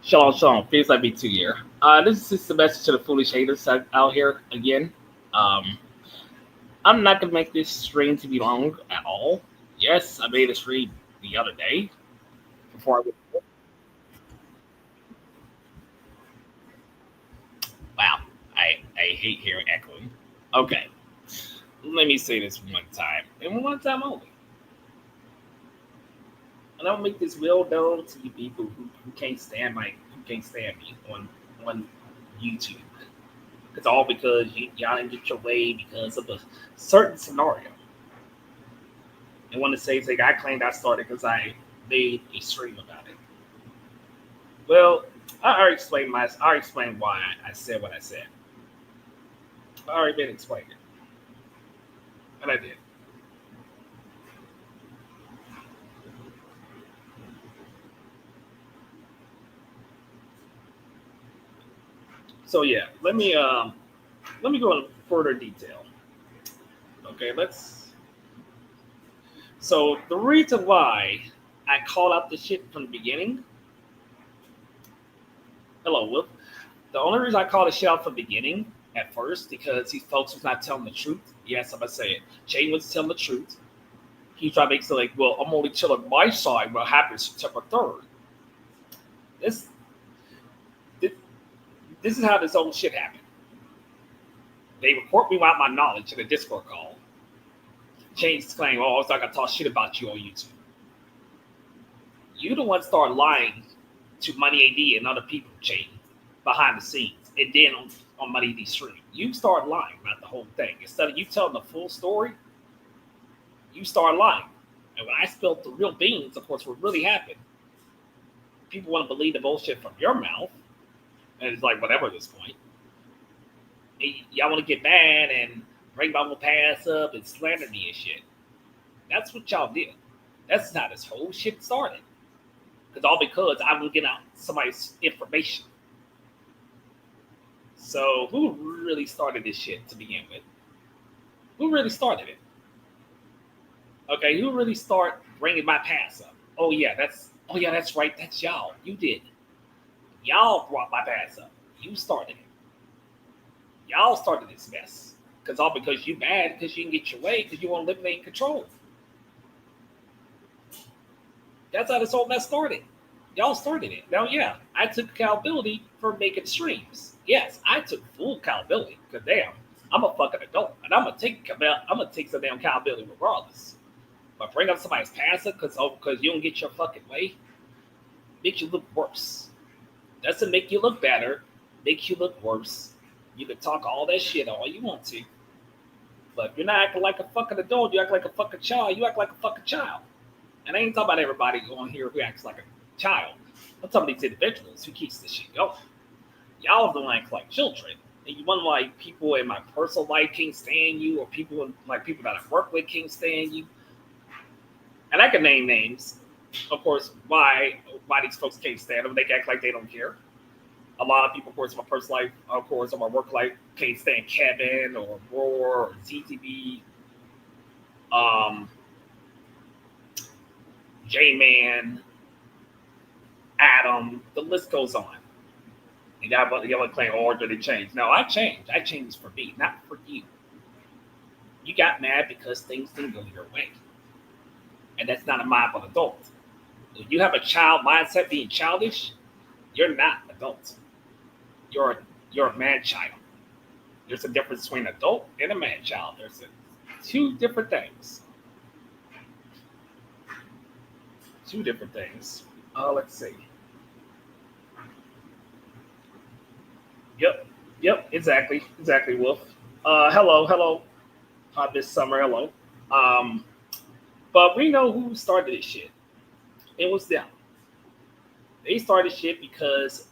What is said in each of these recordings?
Shalom. PhoenixKnightV2 here. This is just the message to the foolish haters out here again. Um, I'm not gonna make this stream to be long at all. Yes, I made a stream the other day before I went. Wow, I hate hearing echoing. Okay, let me say this one time and one time only. And I'll make this real known to you people who can't stand who can't stand me on YouTube. It's all because y'all didn't get your way because of a certain scenario. And want to say it's like I claimed I started because I made a stream about it. Well, I already explained why I said what I said. I already been explained it, and I did. So yeah, let me go into further detail. Okay, let's. So the reason why I called out the shit from the beginning. Hello, Wolf. The only reason I called the shit out from the beginning at first because these folks was not telling the truth. Yes, I'm gonna say it. Jane was telling the truth. He tried to make it like, well, I'm only telling my side what happened September 3rd. This, this this is how this whole shit happened. They report me without my knowledge in a Discord call. Jane's claim, oh, I was not gonna talk shit about you on YouTube. You the one start lying to Money AD and other people, Jane, behind the scenes, and then on Money AD stream. You start lying about the whole thing. Instead of you telling the full story, you start lying. And when I spilled the real beans, of course, what really happened, people want to believe the bullshit from your mouth, and it's like whatever at this point. And y'all want to get mad and bring my little pass up and slander me and shit. That's what y'all did. That's how this whole shit started. Because I was getting out somebody's information. So who really started this shit to begin with? Who really started it? Okay, who really start bringing my pass up? Oh yeah, that's right. That's y'all. You did. Y'all brought my pass up. You started it. Y'all started this mess. Because you mad because you didn't get your way because you want to eliminate control. That's how this whole mess started. Y'all started it. Now, yeah, I took accountability for making streams. Yes, I took full accountability. Because damn, I'm a fucking adult, and I'm gonna take some damn accountability regardless. But bring up somebody's passer because you don't get your fucking way makes you look worse. Doesn't make you look better. Makes you look worse. You can talk all that shit all you want to, but if you're not acting like a fucking adult, you act like a fucking child. You act like a fucking child. And I ain't talking about everybody on here who acts like a child. I'm talking about these individuals who keeps this shit going. Y'all don't act like children. And you wonder why people in my personal life can't stand you, or people that I work with can't stand you. And I can name names, of course, why these folks can't stand them. They act like they don't care. A lot of people, of course, in my personal life, of course, in my work life, can't stand Kevin or Roar or ZTB, um, J-Man, Adam. The list goes on. And y'all want to claim, oh, did it change? No, I changed. I changed for me, not for you. You got mad because things didn't go your way. And that's not a mind of an adult. If you have a child mindset being childish, you're not adult. You're a man child. There's a difference between an adult and a man child. Two different things. Two different things. Let's see. Yep, exactly, Wolf. Hello, Miss Summer, hello. Um, but we know who started this shit. It was them. They started shit because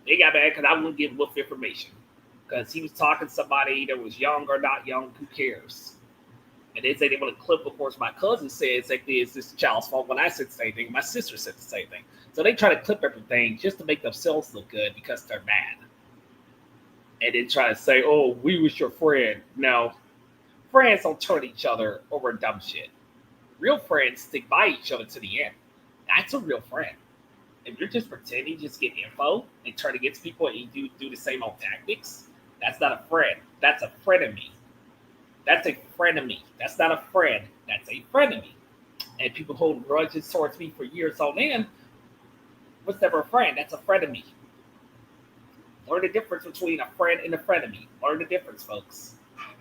they got mad because I wouldn't give Wolf information. Because he was talking to somebody that was young or not young, who cares? And they say they want to clip, of course, my cousin said exactly it's this child's fault when I said the same thing. My sister said the same thing. So they try to clip everything just to make themselves look good because they're mad. And then try to say, oh, we was your friend. No, friends don't turn each other over dumb shit. Real friends stick by each other to the end. That's a real friend. If you're just pretending, just get info and turn against people and you do the same old tactics, that's not a friend. That's a frenemy. That's a frenemy. That's not a friend. That's a frenemy. And people hold grudges towards me for years on end. What's never a friend? That's a frenemy. Learn the difference between a friend and a frenemy. Learn the difference, folks.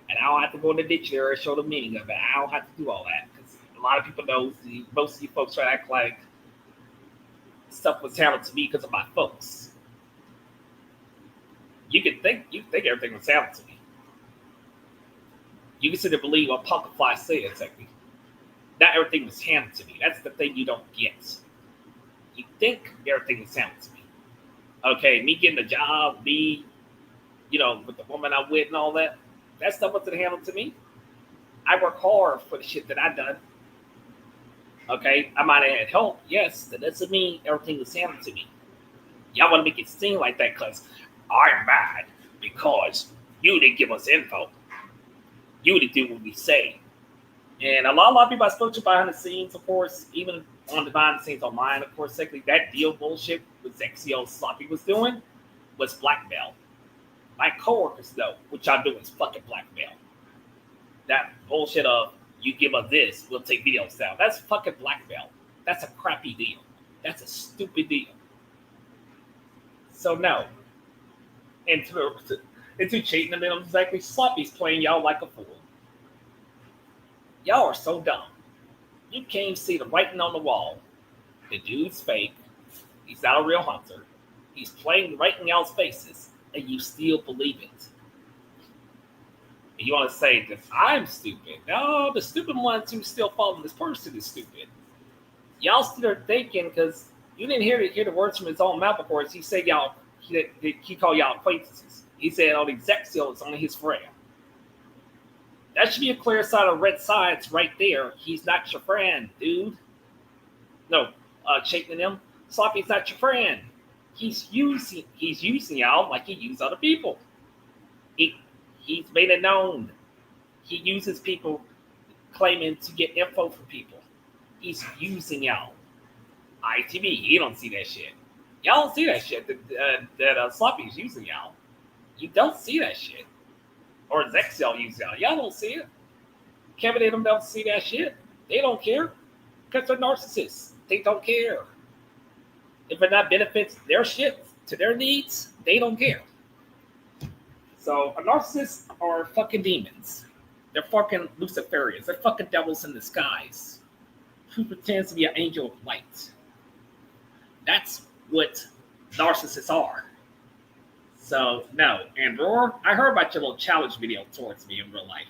And I don't have to go in the dictionary and show the meaning of it. I don't have to do all that because a lot of people know. Most of you folks try to act like stuff was happening to me because of my folks. You think everything was happening to me. You can sit there and believe what Pumpkin Fly said exactly. Not everything was handed to me. That's the thing you don't get. You think everything was handed to me. Okay, me getting a job, me, with the woman I'm with and all that. That stuff wasn't handled to me. I work hard for the shit that I done. Okay, I might have had help, yes. That doesn't mean everything was handled to me. Y'all want to make it seem like that because I'm mad because you didn't give us info. You didn't do what we say. And a lot of people I spoke to behind the scenes, of course, even on the behind the scenes online, of course, secondly, that deal bullshit with XCO Sloppy was doing was blackmail. My coworkers know what y'all doing is fucking blackmail. That bullshit of you give us this, we'll take videos down. That's fucking blackmail. That's a crappy deal. That's a stupid deal. So no. And to cheating them, exactly, Sloppy's playing y'all like a fool. Y'all are so dumb. You can't see the writing on the wall. The dude's fake. He's not a real hunter. He's playing right in y'all's faces, and you still believe it. And you want to say that I'm stupid. No, the stupid ones who still follow this person is stupid. Y'all still are thinking because you didn't hear the words from his own mouth, of course. He said he called y'all acquaintances. He said on the exec seal it's only his friend. That should be a clear sign of red signs right there. He's not your friend, dude. No, shaking him. Sloppy's not your friend. He's using y'all like he used other people. He's made it known. He uses people claiming to get info from people. He's using y'all. ITV, he don't see that shit. Y'all don't see that shit that Sloppy's using y'all. You don't see that shit. Or Zexel uses y'all. Y'all don't see it. Kevin and them don't see that shit. They don't care. Because they're narcissists. They don't care. If it not benefits their shit to their needs, they don't care. So a narcissist are fucking demons. They're fucking Luciferians. They're fucking devils in disguise. Who pretends to be an angel of light. That's what narcissists are. So, no. And Roar, I heard about your little challenge video towards me in real life.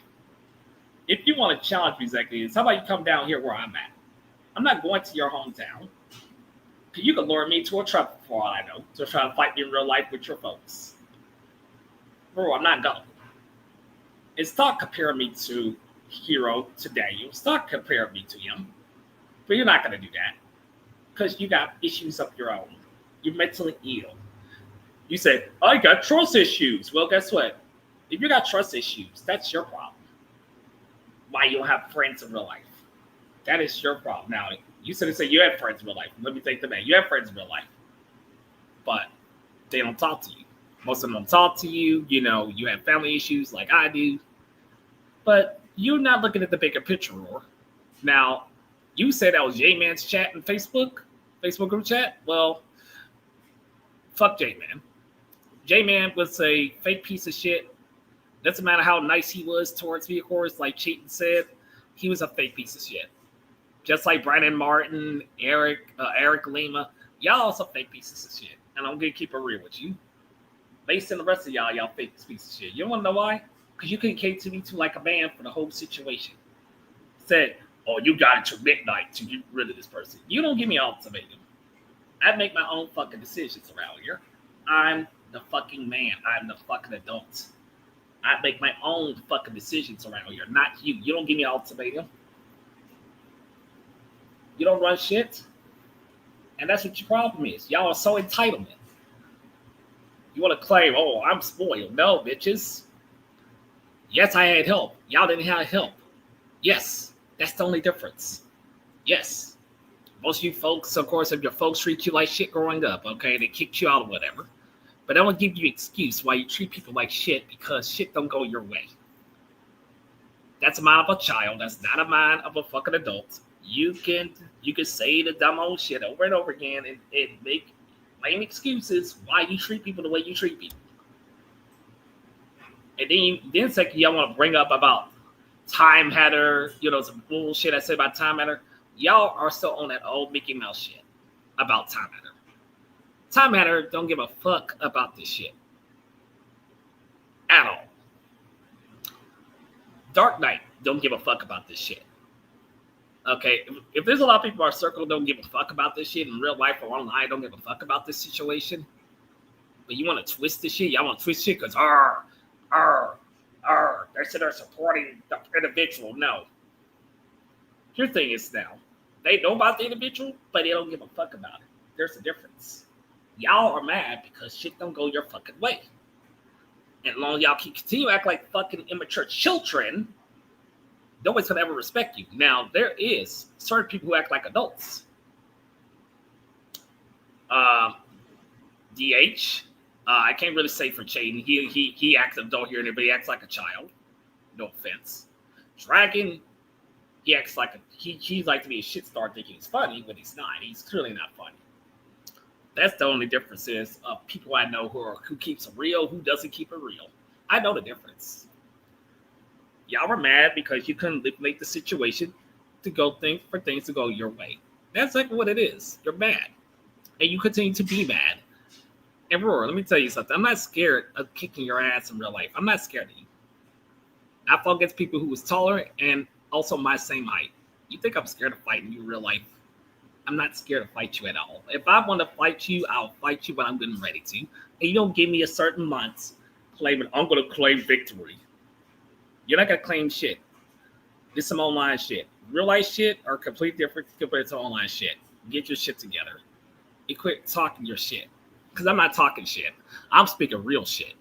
If you want to challenge me exactly, how about you come down here where I'm at? I'm not going to your hometown. You can lure me to a truck for all I know to try to fight me in real life with your folks. Roar, I'm not going. And stop comparing me to Hero to Daniel. Stop comparing me to him. But you're not going to do that. Because you got issues of your own. You're mentally ill. You said, I got trust issues. Well, guess what? If you got trust issues, that's your problem. Why you don't have friends in real life. That is your problem. Now, you said you have friends in real life. Let me take the man. You have friends in real life. But they don't talk to you. Most of them don't talk to you. You have family issues like I do. But you're not looking at the bigger picture, Roar. Now, you said that was J-Man's chat in Facebook group chat. Well, fuck J-Man. J-Man was a fake piece of shit. Doesn't matter how nice he was towards me, of course, like Cheaton said, he was a fake piece of shit. Just like Brandon Martin, Eric Lima, y'all also fake pieces of shit. And I'm gonna keep it real with you. Based on the rest of y'all fake pieces of shit. You wanna know why? Because you couldn't came to me to like a man for the whole situation. Said, oh, you got until midnight to get rid of this person. You don't give me an ultimatum. I make my own fucking decisions around here. I'm the fucking man. I'm the fucking adult. I make my own fucking decisions around here, not you. You don't give me an ultimatum. You don't run shit. And that's what your problem is. Y'all are so entitlement. You want to claim, oh, I'm spoiled. No, bitches. Yes, I had help. Y'all didn't have help. Yes, that's the only difference. Yes. Most of you folks, of course, if your folks treat you like shit growing up, okay, they kicked you out or whatever. But I won't give you an excuse why you treat people like shit because shit don't go your way. That's a mind of a child. That's not a mind of a fucking adult. You can say the dumb old shit over and over again and make lame excuses why you treat people the way you treat people. And then second, y'all want to bring up about Time Hatter, some bullshit I said about Time Hatter. Y'all are still on that old Mickey Mouse shit about Time Hatter. Time Hatter don't give a fuck about this shit at all. Dark Knight don't give a fuck about this shit. Okay, if there's a lot of people in our circle don't give a fuck about this shit in real life or online, don't give a fuck about this situation, but you want to twist this shit, y'all want to twist shit because they said they're supporting the individual. No. Your thing is now, they know about the individual, but they don't give a fuck about it. There's a difference. Y'all are mad because shit don't go your fucking way. And as long as y'all continue to act like fucking immature children, nobody's gonna ever respect you. Now, there is certain people who act like adults. DH, I can't really say for Chaden. He acts adult here, but he acts like a child. No offense. Dragon, he acts like he like to be a shit star thinking he's funny, but he's not. He's clearly not funny. That's the only difference is people I know who keeps it real, who doesn't keep it real. I know the difference. Y'all were mad because you couldn't manipulate the situation for things to go your way. That's like what it is. You're mad. And you continue to be mad. And Roar, let me tell you something. I'm not scared of kicking your ass in real life. I'm not scared of you. I fought against people who was taller and also my same height. You think I'm scared of fighting you in real life? I'm not scared to fight you at all. If I want to fight you, I'll fight you when I'm getting ready to. And you don't give me a certain month claiming I'm going to claim victory. You're not going to claim shit. This is some online shit. Real life shit are completely different compared to online shit. Get your shit together. And quit talking your shit. Because I'm not talking shit. I'm speaking real shit.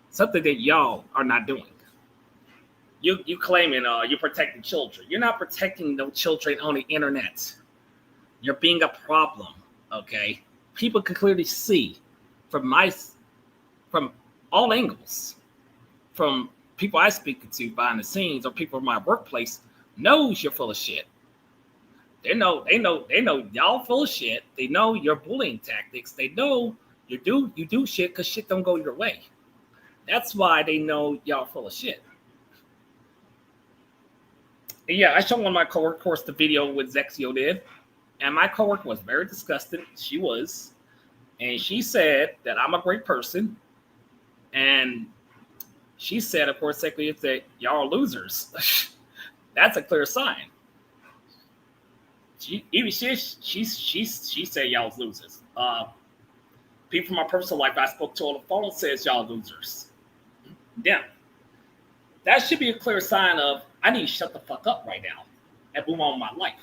Something that y'all are not doing. You claiming you're protecting children. You're not protecting no children on the internet. You're being a problem, okay? People can clearly see from all angles, from people I speak to behind the scenes or people in my workplace knows you're full of shit. They know y'all full of shit. They know your bullying tactics. They know you do shit because shit don't go your way. That's why they know y'all full of shit. And yeah, I showed one of my coworkers the video what Zexio did. And my coworker was very disgusted. She was. And she said that I'm a great person. And she said, of course, secondly, it's that y'all are losers. That's a clear sign. She said y'all was losers. People from my personal life I spoke to on the phone says y'all losers. Yeah. That should be a clear sign of I need to shut the fuck up right now and move on with my life.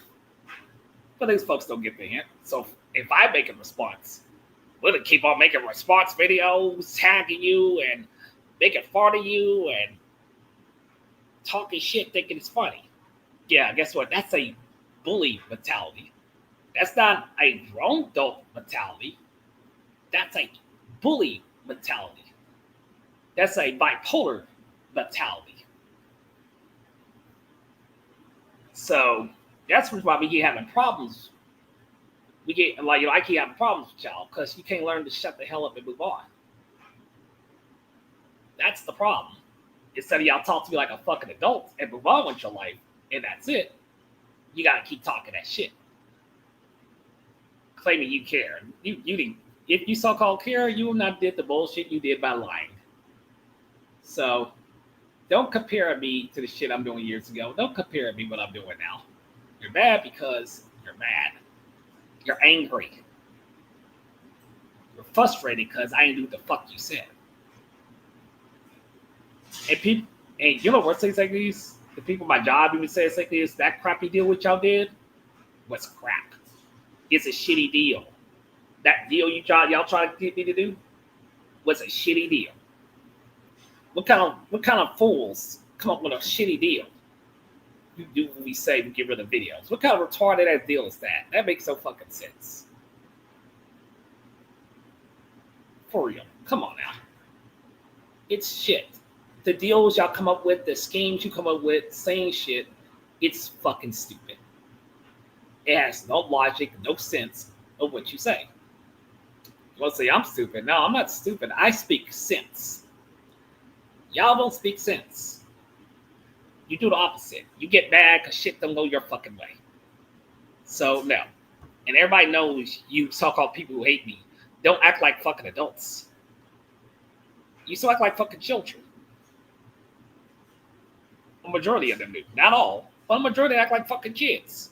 But these folks don't get the hint. So if I make a response, we're going to keep on making response videos, tagging you and making fun of you and talking shit thinking it's funny. Yeah, guess what? That's a bully mentality. That's not a grown adult mentality. That's a bully mentality. That's a bipolar mentality. So that's why we keep having problems. We get like I keep having problems with y'all because you can't learn to shut the hell up and move on. That's the problem. Instead of y'all talk to me like a fucking adult and move on with your life, and that's it. You gotta keep talking that shit, claiming you care. You didn't. If you so-called care, you will not did the bullshit you did by lying. So don't compare me to the shit I'm doing years ago. Don't compare me what I'm doing now. You're mad because you're mad. You're angry. You're frustrated because I ain't do what the fuck you said. And you know what things like these? The people at my job even say it's like this. That crappy deal what y'all did was crap. It's a shitty deal. That deal y'all trying to get me to do was a shitty deal. What kind of fools come up with a shitty deal? you do what we say to get rid of videos. What kind of retarded ass deal is that? That makes no fucking sense. For real. Come on now. It's shit. The deals y'all come up with, the schemes you come up with, saying shit, it's fucking stupid. It has no logic, no sense of what you say. Well, say I'm stupid. No, I'm not stupid. I speak sense. Y'all don't speak sense. You do the opposite. You get mad because shit don't go your fucking way. So, no. And everybody knows you so-called people who hate me don't act like fucking adults. You still act like fucking children. A majority of them do. Not all, but a majority act like fucking kids.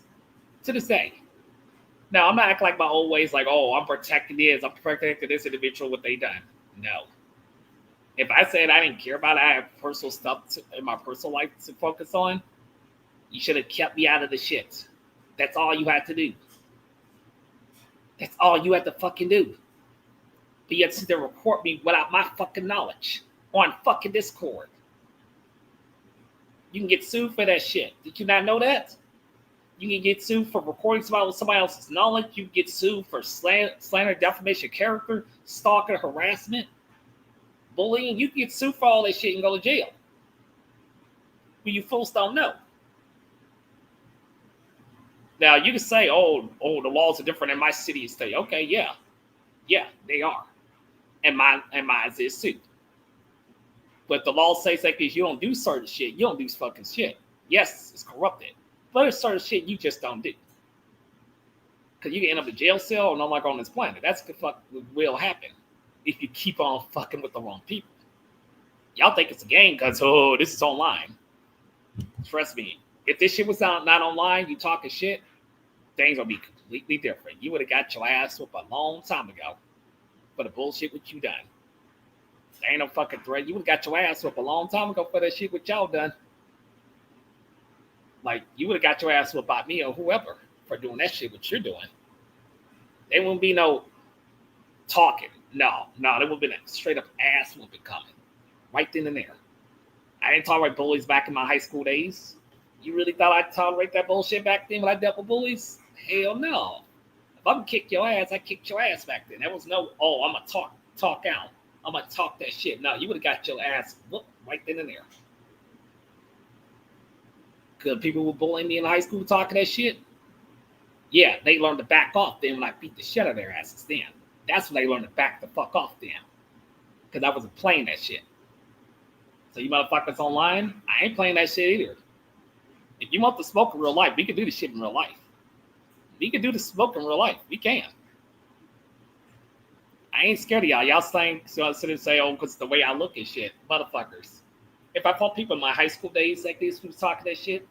To this day. Now, I'm not acting like my old ways, like, oh, I'm protecting this individual, what they done. No. If I said I didn't care about it, I have personal stuff in my personal life to focus on, you should have kept me out of the shit. That's all you had to do. That's all you had to fucking do. But you had to sit there and record me without my fucking knowledge on fucking Discord. You can get sued for that shit. Did you not know that? You can get sued for recording somebody else's knowledge. You can get sued for slander, defamation of character, stalking, harassment, bullying. You can get sued for all that shit and go to jail. But you fools don't know. Now, you can say, oh, the laws are different in my city and state. Okay, yeah. Yeah, they are. And mine is too. But the law says that because you don't do certain shit, you don't do fucking shit. Yes, it's corrupted. But there's certain shit you just don't do. Because you can end up in a jail cell or no longer on this planet. That's what will happen if you keep on fucking with the wrong people. Y'all think it's a game because, oh, this is online. Trust me. If this shit was not online, you talking shit, things will be completely different. You would have got your ass whooped a long time ago for the bullshit what you done. There ain't no fucking threat. You would have got your ass whooped a long time ago for that shit what y'all done. Like, you would have got your ass whooped by me or whoever for doing that shit what you're doing. There wouldn't be no talking. No, there would have been a straight up ass whooping coming. Right then and there. I didn't tolerate bullies back in my high school days. You really thought I'd tolerate that bullshit back then when I dealt with bullies? Hell no. If I'm gonna kick your ass, I kicked your ass back then. There was no, oh, I'm gonna talk out. I'm gonna talk that shit. No, you would have got your ass whooped right then and there. Because people were bullying me in high school talking that shit. Yeah, they learned to back off then when I beat the shit out of their asses then. That's when they learned to back the fuck off then. Because I wasn't playing that shit. So you motherfuckers online, I ain't playing that shit either. If you want the smoke in real life, we can do the shit in real life. We can do the smoke in real life. We can. I ain't scared of y'all. Y'all saying, so I sit and say, oh, because the way I look and shit. Motherfuckers. If I fought people in my high school days like this who's talking that shit,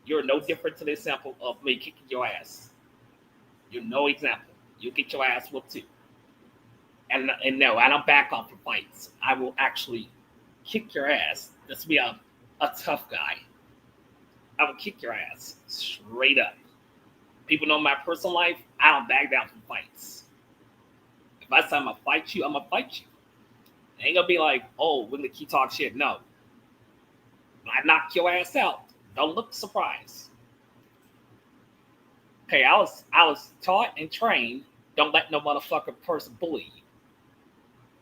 you're no different to the example of me kicking your ass. You're no example. You'll get your ass whooped too. And no, I don't back off from fights. I will actually kick your ass. This will be a tough guy. I will kick your ass straight up. People know my personal life, I don't back down from fights. If I say I'm going to fight you, I'm going to fight you. It ain't going to be like, oh, we're going to keep talking shit. No. When I knock your ass out, don't look surprised. Okay, I was taught and trained, don't let no motherfucking person bully you.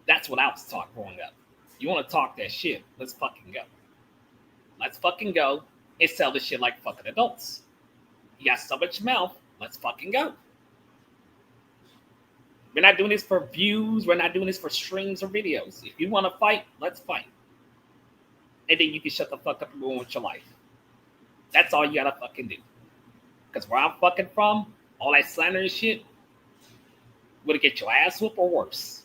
That's what I was taught growing up. You want to talk that shit, let's fucking go. Let's fucking go and sell this shit like fucking adults. You got so much mouth, let's fucking go. We're not doing this for views. We're not doing this for streams or videos. If you want to fight, let's fight. And then you can shut the fuck up and go on with your life. That's all you gotta fucking do. Because where I'm fucking from, all that slander and shit, would it get your ass whooped or worse?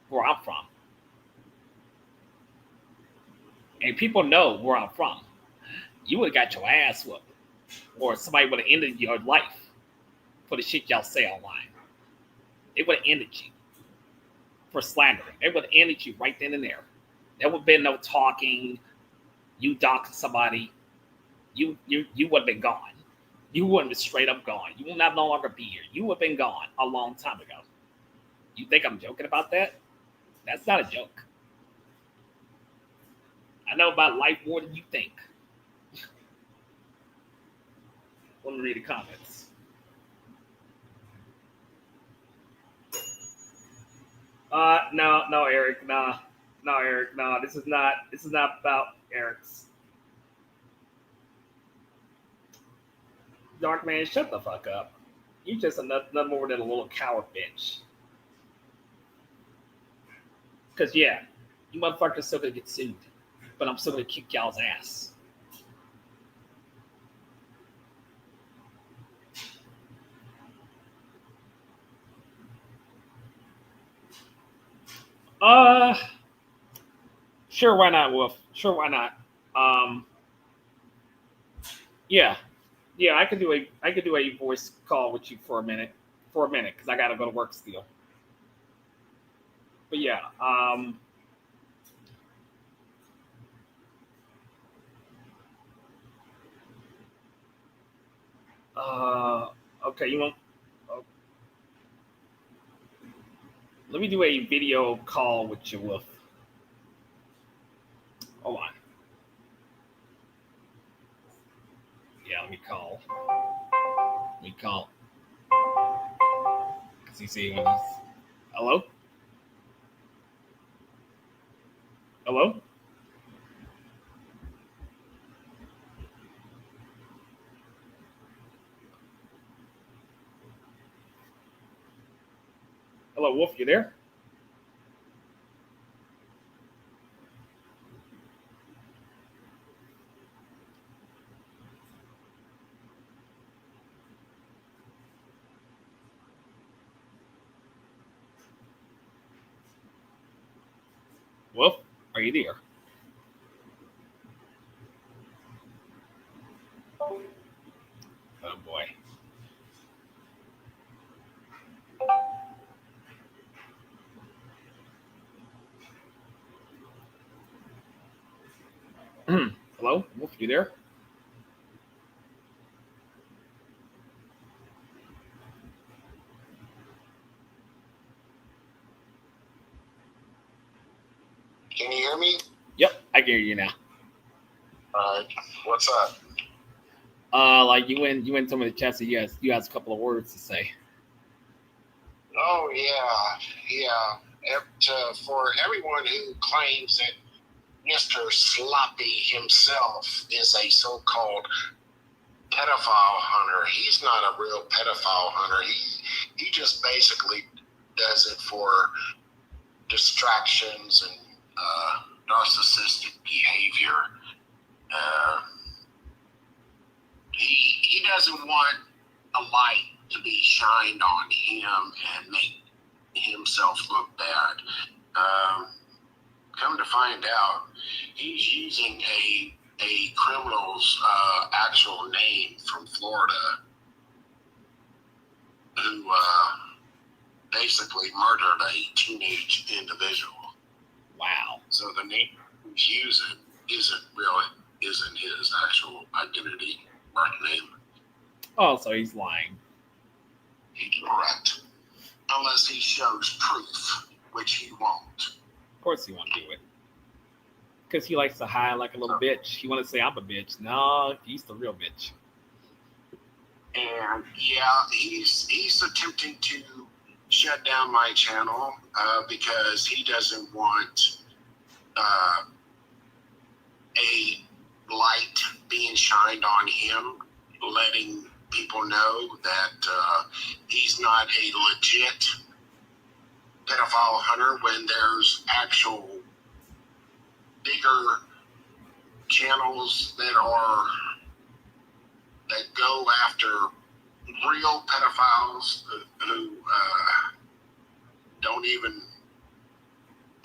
Where I'm from. And people know where I'm from. You would have got your ass whooped. Or somebody would have ended your life for the shit y'all say online. It would have ended you for slandering. It would have ended you right then and there. There would have been no talking. You doxing somebody. You would have been gone. You would have been straight up gone. You will not no longer be here. You would have been gone a long time ago. You think I'm joking about that? That's not a joke. I know about life more than you think. Let me read the comments. No, Eric, nah, no, Eric, no. This is not about Eric's. Dark man, shut the fuck up. You just nothing more than a little coward bitch. Cause yeah, you motherfuckers still gonna get sued, but I'm still gonna kick y'all's ass. Uh, sure, why not, Wolf? Sure, why not? Um, yeah, yeah, I could do a voice call with you for a minute, because I gotta go to work still. But yeah, uh, okay, you want? Oh, let me do a video call with you, Wolf. Hold on. Yeah, let me call. Let me call. Cause you see when he's hello, hello, hello, Wolf, you there? Wolf, are you there? Oh boy. Hello, Wolf, you there? Can you hear me? Yep, I can hear you now. All right. What's up? Like you went some of the chats. So you has a couple of words to say. Oh yeah. For everyone who claims that Mr. Sloppy himself is a so-called pedophile hunter, he's not a real pedophile hunter. He just basically does it for distractions and narcissistic behavior. Uh, he doesn't want a light to be shined on him and make himself look bad. Come to find out, he's using a criminal's actual name from Florida who basically murdered a teenage individual. Wow. So the name he's using isn't his actual identity, birth name. Oh, so he's lying. Correct. Unless he shows proof, which he won't. Of course he won't do it. Because he likes to hide like a little bitch. He want to say I'm a bitch. No, he's the real bitch. And yeah, he's attempting to shut down my channel because he doesn't want a light being shined on him, letting people know that he's not a legit pedophile hunter when there's actual bigger channels that go after real pedophiles who don't even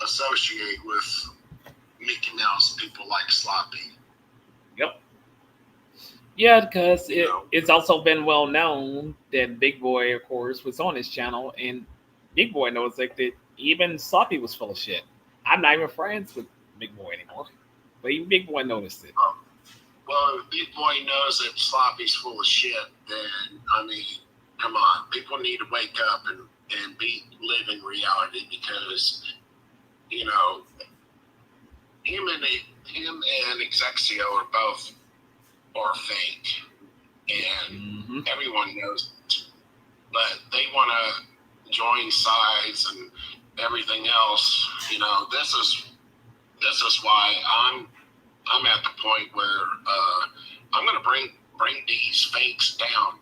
associate with Mickey Mouse people like Sloppy. Yep. Yeah, because it's also been well known that Big Boy, of course, was on his channel, and Big Boy knows like that even Sloppy was full of shit. I'm not even friends with Big Boy anymore, but even Big Boy noticed it. Well, if Big Boy knows that Sloppy's full of shit, then I mean, come on, people need to wake up and live in reality because you know him and Exexio are fake. and everyone knows it. But they want to join sides and everything else. You know, this is why I'm at the point where I'm going to bring these fakes down.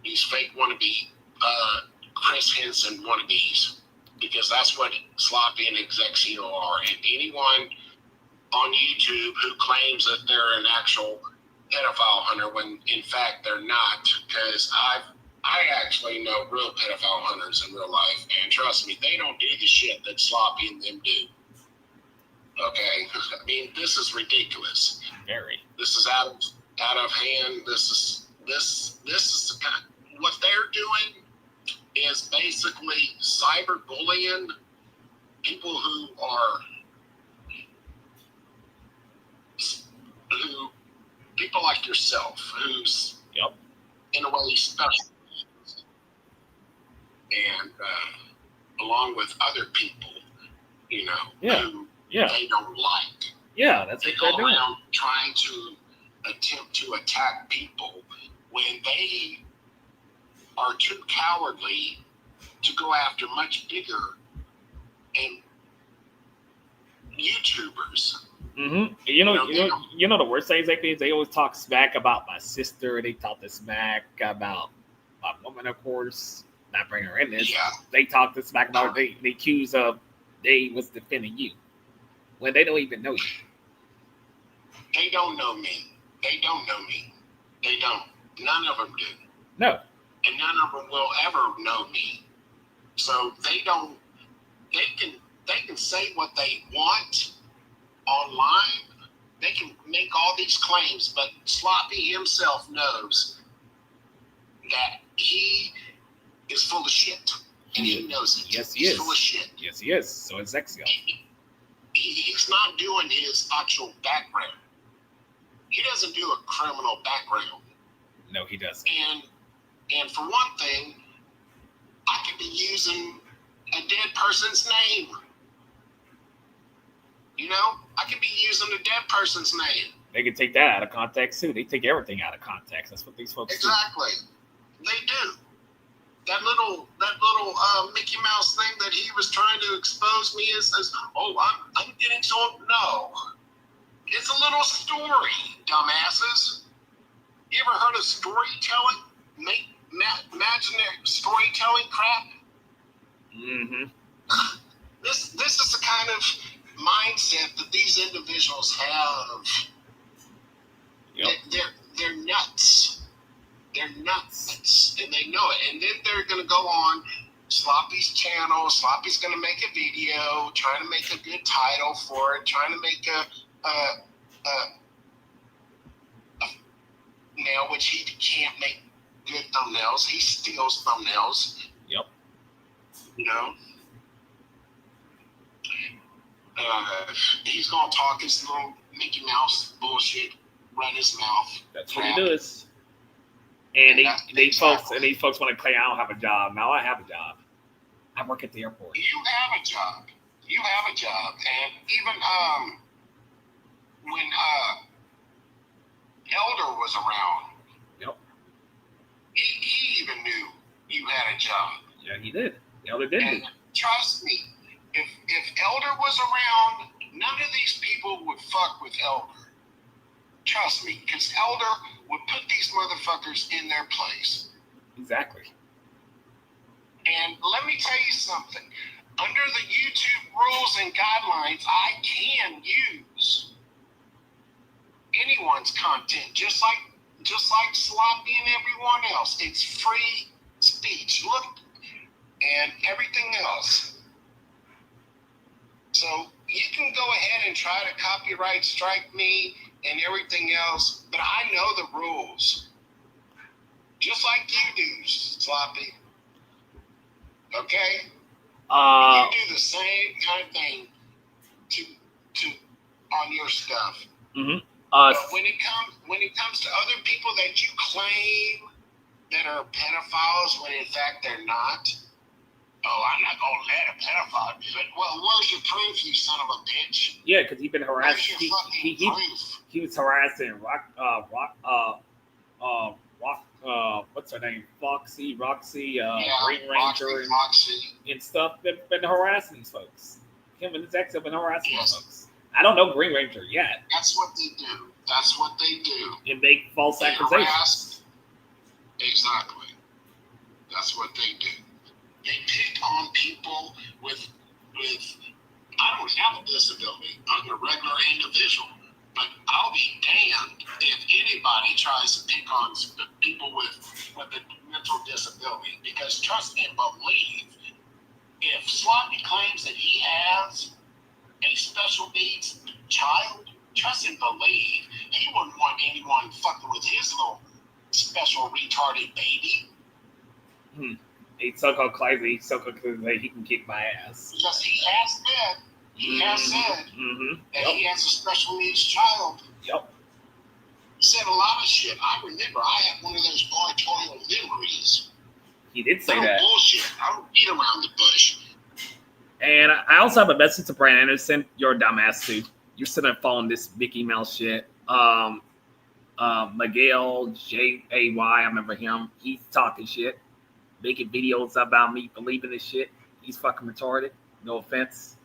These fake wannabe Chris Henson wannabes, because that's what Sloppy and Exexio are. And anyone on YouTube who claims that they're an actual pedophile hunter when in fact they're not, because I actually know real pedophile hunters in real life, and trust me, they don't do the shit that Sloppy and them do. Okay, I mean, this is ridiculous. Very. This is out of hand. This is the kind. What they're doing is basically cyberbullying people who people like yourself, who's in a way special, and along with other people, you know, who they don't like. Yeah, that's they what go they're doing. around trying to attempt to attack people when they are too cowardly to go after much bigger and YouTubers. Mm-hmm. You know the worst thing exactly is they always talk smack about my sister. They talk the smack about my woman, of course. Not bring her in this. Yeah. They talk the smack about they accuse of they was defending you when they don't even know you. They don't know me. They don't. None of them do. No. And none of them will ever know me. So they can say what they want online. They can make all these claims, but Sloppy himself knows that he is full of shit. And he knows it. Yes, he He's is. full of shit. Yes, he is. So is Exexio. He's not doing his actual background. He doesn't do a criminal background. No, he doesn't. And for one thing, I could be using a dead person's name. You know, I could be using a dead person's name. They can take that out of context too. They take everything out of context. That's what these folks do. Exactly. They do. That little Mickey Mouse thing that he was trying to expose me as I'm getting so no. It's a little story, dumbasses. You ever heard of storytelling? Imaginary storytelling crap? Mm-hmm. This is the kind of mindset that these individuals have. Yep. They're nuts. They're nuts, and they know it. And then they're going to go on Sloppy's channel. Sloppy's going to make a video, trying to make a good title for it, trying to make a now, which he can't make good thumbnails. He steals thumbnails. Yep. You know? He's going to talk his little Mickey Mouse bullshit, run his mouth. That's what he does. And these folks want to claim I don't have a job. Now I have a job. I work at the airport. You have a job. And even when Elder was around, yep, he even knew you had a job. Yeah, he did. Elder did. And trust me, if Elder was around, none of these people would fuck with Elder. Trust me, because Elder would put these motherfuckers in their place. Exactly. And let me tell you something. Under the YouTube rules and guidelines, I can use anyone's content, just like Sloppy and everyone else. It's free speech. Look, and everything else. So you can go ahead and try to copyright strike me and everything else, but I know the rules. Just like you do, Sloppy. Okay? You do the same kind of thing to on your stuff. Mm-hmm. But when it comes to other people that you claim that are pedophiles when in fact they're not, I'm not gonna let a pedophile do it. Well, where's your proof, you son of a bitch? Yeah, because he's been harassed. Where's your fucking proof? He was harassing What's her name? Foxy, Roxy, Yeah, Green Roxy, Ranger, Foxy. and stuff. Been harassing these folks. Him and his ex have been harassing these Yes, folks. I don't know Green Ranger yet, that's what they do. That's what they do. and make false They accusations. harass. Exactly. That's what they do. They pick on people with I don't have a disability. I'm a regular individual. But I'll be damned if anybody tries to pick on people with a mental disability. Because trust and believe, if Sloppy claims that he has a special needs child, trust and believe, he wouldn't want anyone fucking with his little special retarded baby. He's so-called crazy, so-called crazy, he can kick my ass. Because he has said, that he has a special needs child. Yep. He said a lot of shit. I remember I had one of those auditorial memories. He did say No that. bullshit. I don't beat around the bush. And I also have a message to Brandon Anderson. You're a dumbass too. You're sitting there following this Mickey Mouse shit. Miguel Jay, I remember him. He's talking shit, making videos about me believing this shit. He's fucking retarded. No offense.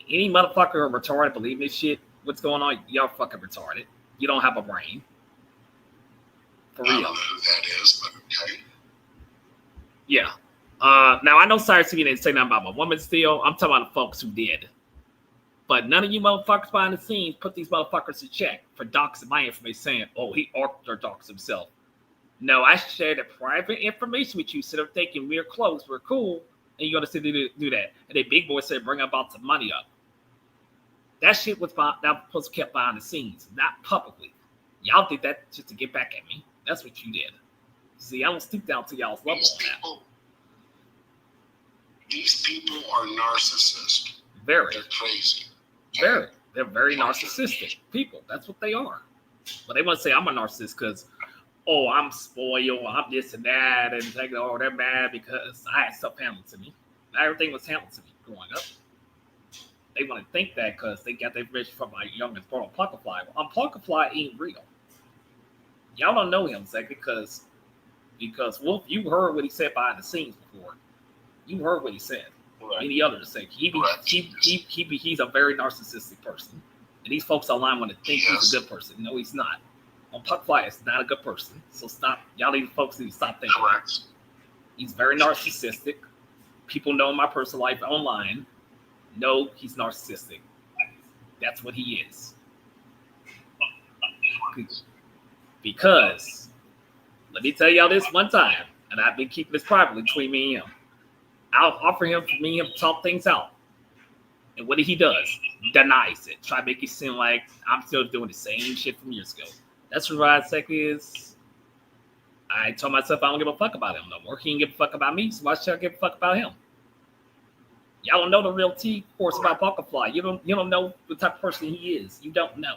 Any motherfucker retarded believing this shit, what's going on? Y'all fucking retarded. You don't have a brain. For real. I don't know who that is, but okay. Yeah. Now I know Cyrus TV didn't say nothing about my woman still. I'm talking about the folks who did. But none of you motherfuckers behind the scenes put these motherfuckers in check for doxing my information saying, oh, he orthodox himself. No, I shared the private information with you, so they're thinking we're close, we're cool, and you're gonna sit there to do that. And then big boy said bring about some money up. That shit was supposed to be kept behind the scenes, not publicly. Y'all did that just to get back at me. That's what you did. See, I don't stoop down to y'all's level on that. These people are narcissists. Very. They're crazy. Very. They're very narcissistic people. That's what they are. But they want to say I'm a narcissist because, oh, I'm spoiled, I'm this and that, and they're mad because I had stuff handled to me. Everything was handled to me growing up. They want to think that because they got their information from my youngest brother, Pluckafly. Well, Pluckafly ain't real. Y'all don't know him, exactly, because Wolf, you heard what he said behind the scenes before. You heard what he said. Right. Any other say he's a very narcissistic person, and these folks online want to think he's a good person. No, he's not. On Pluckafly is not a good person. So stop. Y'all need folks need to stop thinking. Correct. He's very narcissistic. People know my personal life online. No, he's narcissistic. That's what he is. Because, let me tell y'all this one time, and I've been keeping this privately between me and him. I'll offer him for me and him to talk things out. And what he does, denies it. Try to make it seem like I'm still doing the same shit from years ago. That's what Rod Sec is. I told myself I don't give a fuck about him no more. He didn't give a fuck about me, so why should I give a fuck about him? Y'all don't know the real T-course about Pluckafly. You don't know the type of person he is. You don't know.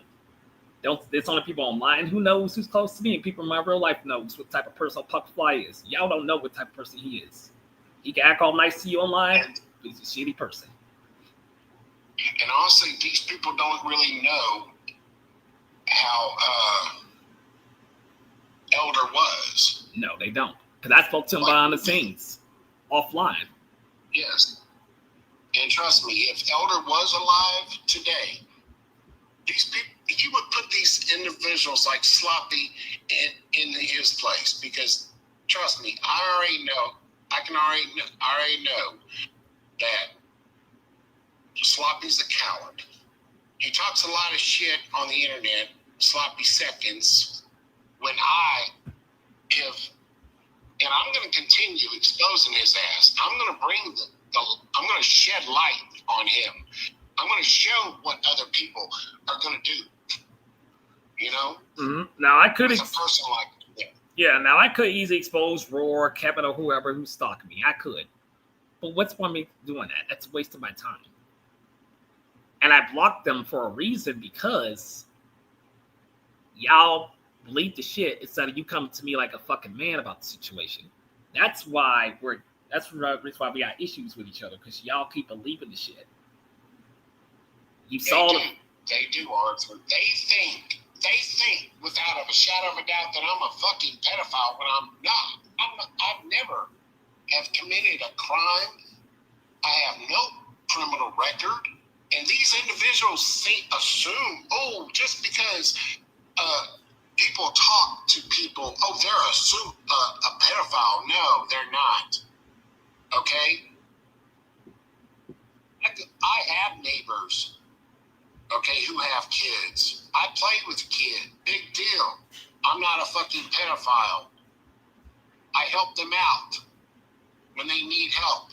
There's only people online who knows who's close to me, and people in my real life knows what type of person Pluckafly is. Y'all don't know what type of person he is. He can act all nice to you online, but he's a shitty person. And honestly, these people don't really know how Elder was. No, they don't. Because I spoke to him behind the scenes, offline. Yes. And trust me, if Elder was alive today, these people, he would put these individuals like Sloppy in his place. Because trust me, I already know that Sloppy's a coward. He talks a lot of shit on the internet, sloppy seconds, when I have, and I'm going to continue exposing his ass. I'm going to bring I'm going to shed light on him. I'm going to show what other people are going to do. You know? Mm-hmm. Now I could a person like him. Yeah, now I could easily expose Roar, Kevin, or whoever who's stalking me. I could. But what's the point of me doing that? That's a waste of my time. And I blocked them for a reason because y'all believe the shit instead of you coming to me like a fucking man about the situation. That's why we got issues with each other, because y'all keep believing the shit. They do, Arthur. They think they think without a shadow of a doubt that I'm a fucking pedophile when I'm not. I've never have committed a crime. I have no criminal record. And these individuals assume, just because people talk to people, they're a pedophile. No, they're not. Okay? I have neighbors, okay, who have kids. I played with a kid. Big deal. I'm not a fucking pedophile. I help them out when they need help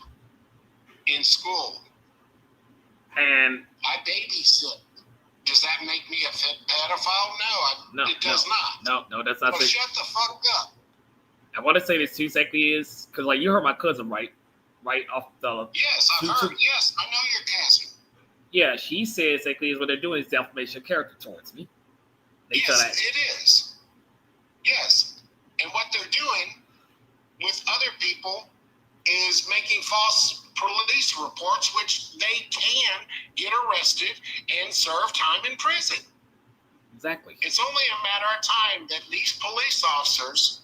in school. And I babysit. Does that make me a pedophile? No, it does not. No, that's not. So shut the fuck up. I want to say this too, exactly is because like you heard my cousin right off the. Yes, I've heard. Yes, I know your cousin. Yeah, she says exactly is what they're doing is defamation of character towards me. Yes, it is. Yes, and what they're doing with other people is making false police reports, which they can get arrested and serve time in prison. Exactly. It's only a matter of time that these police officers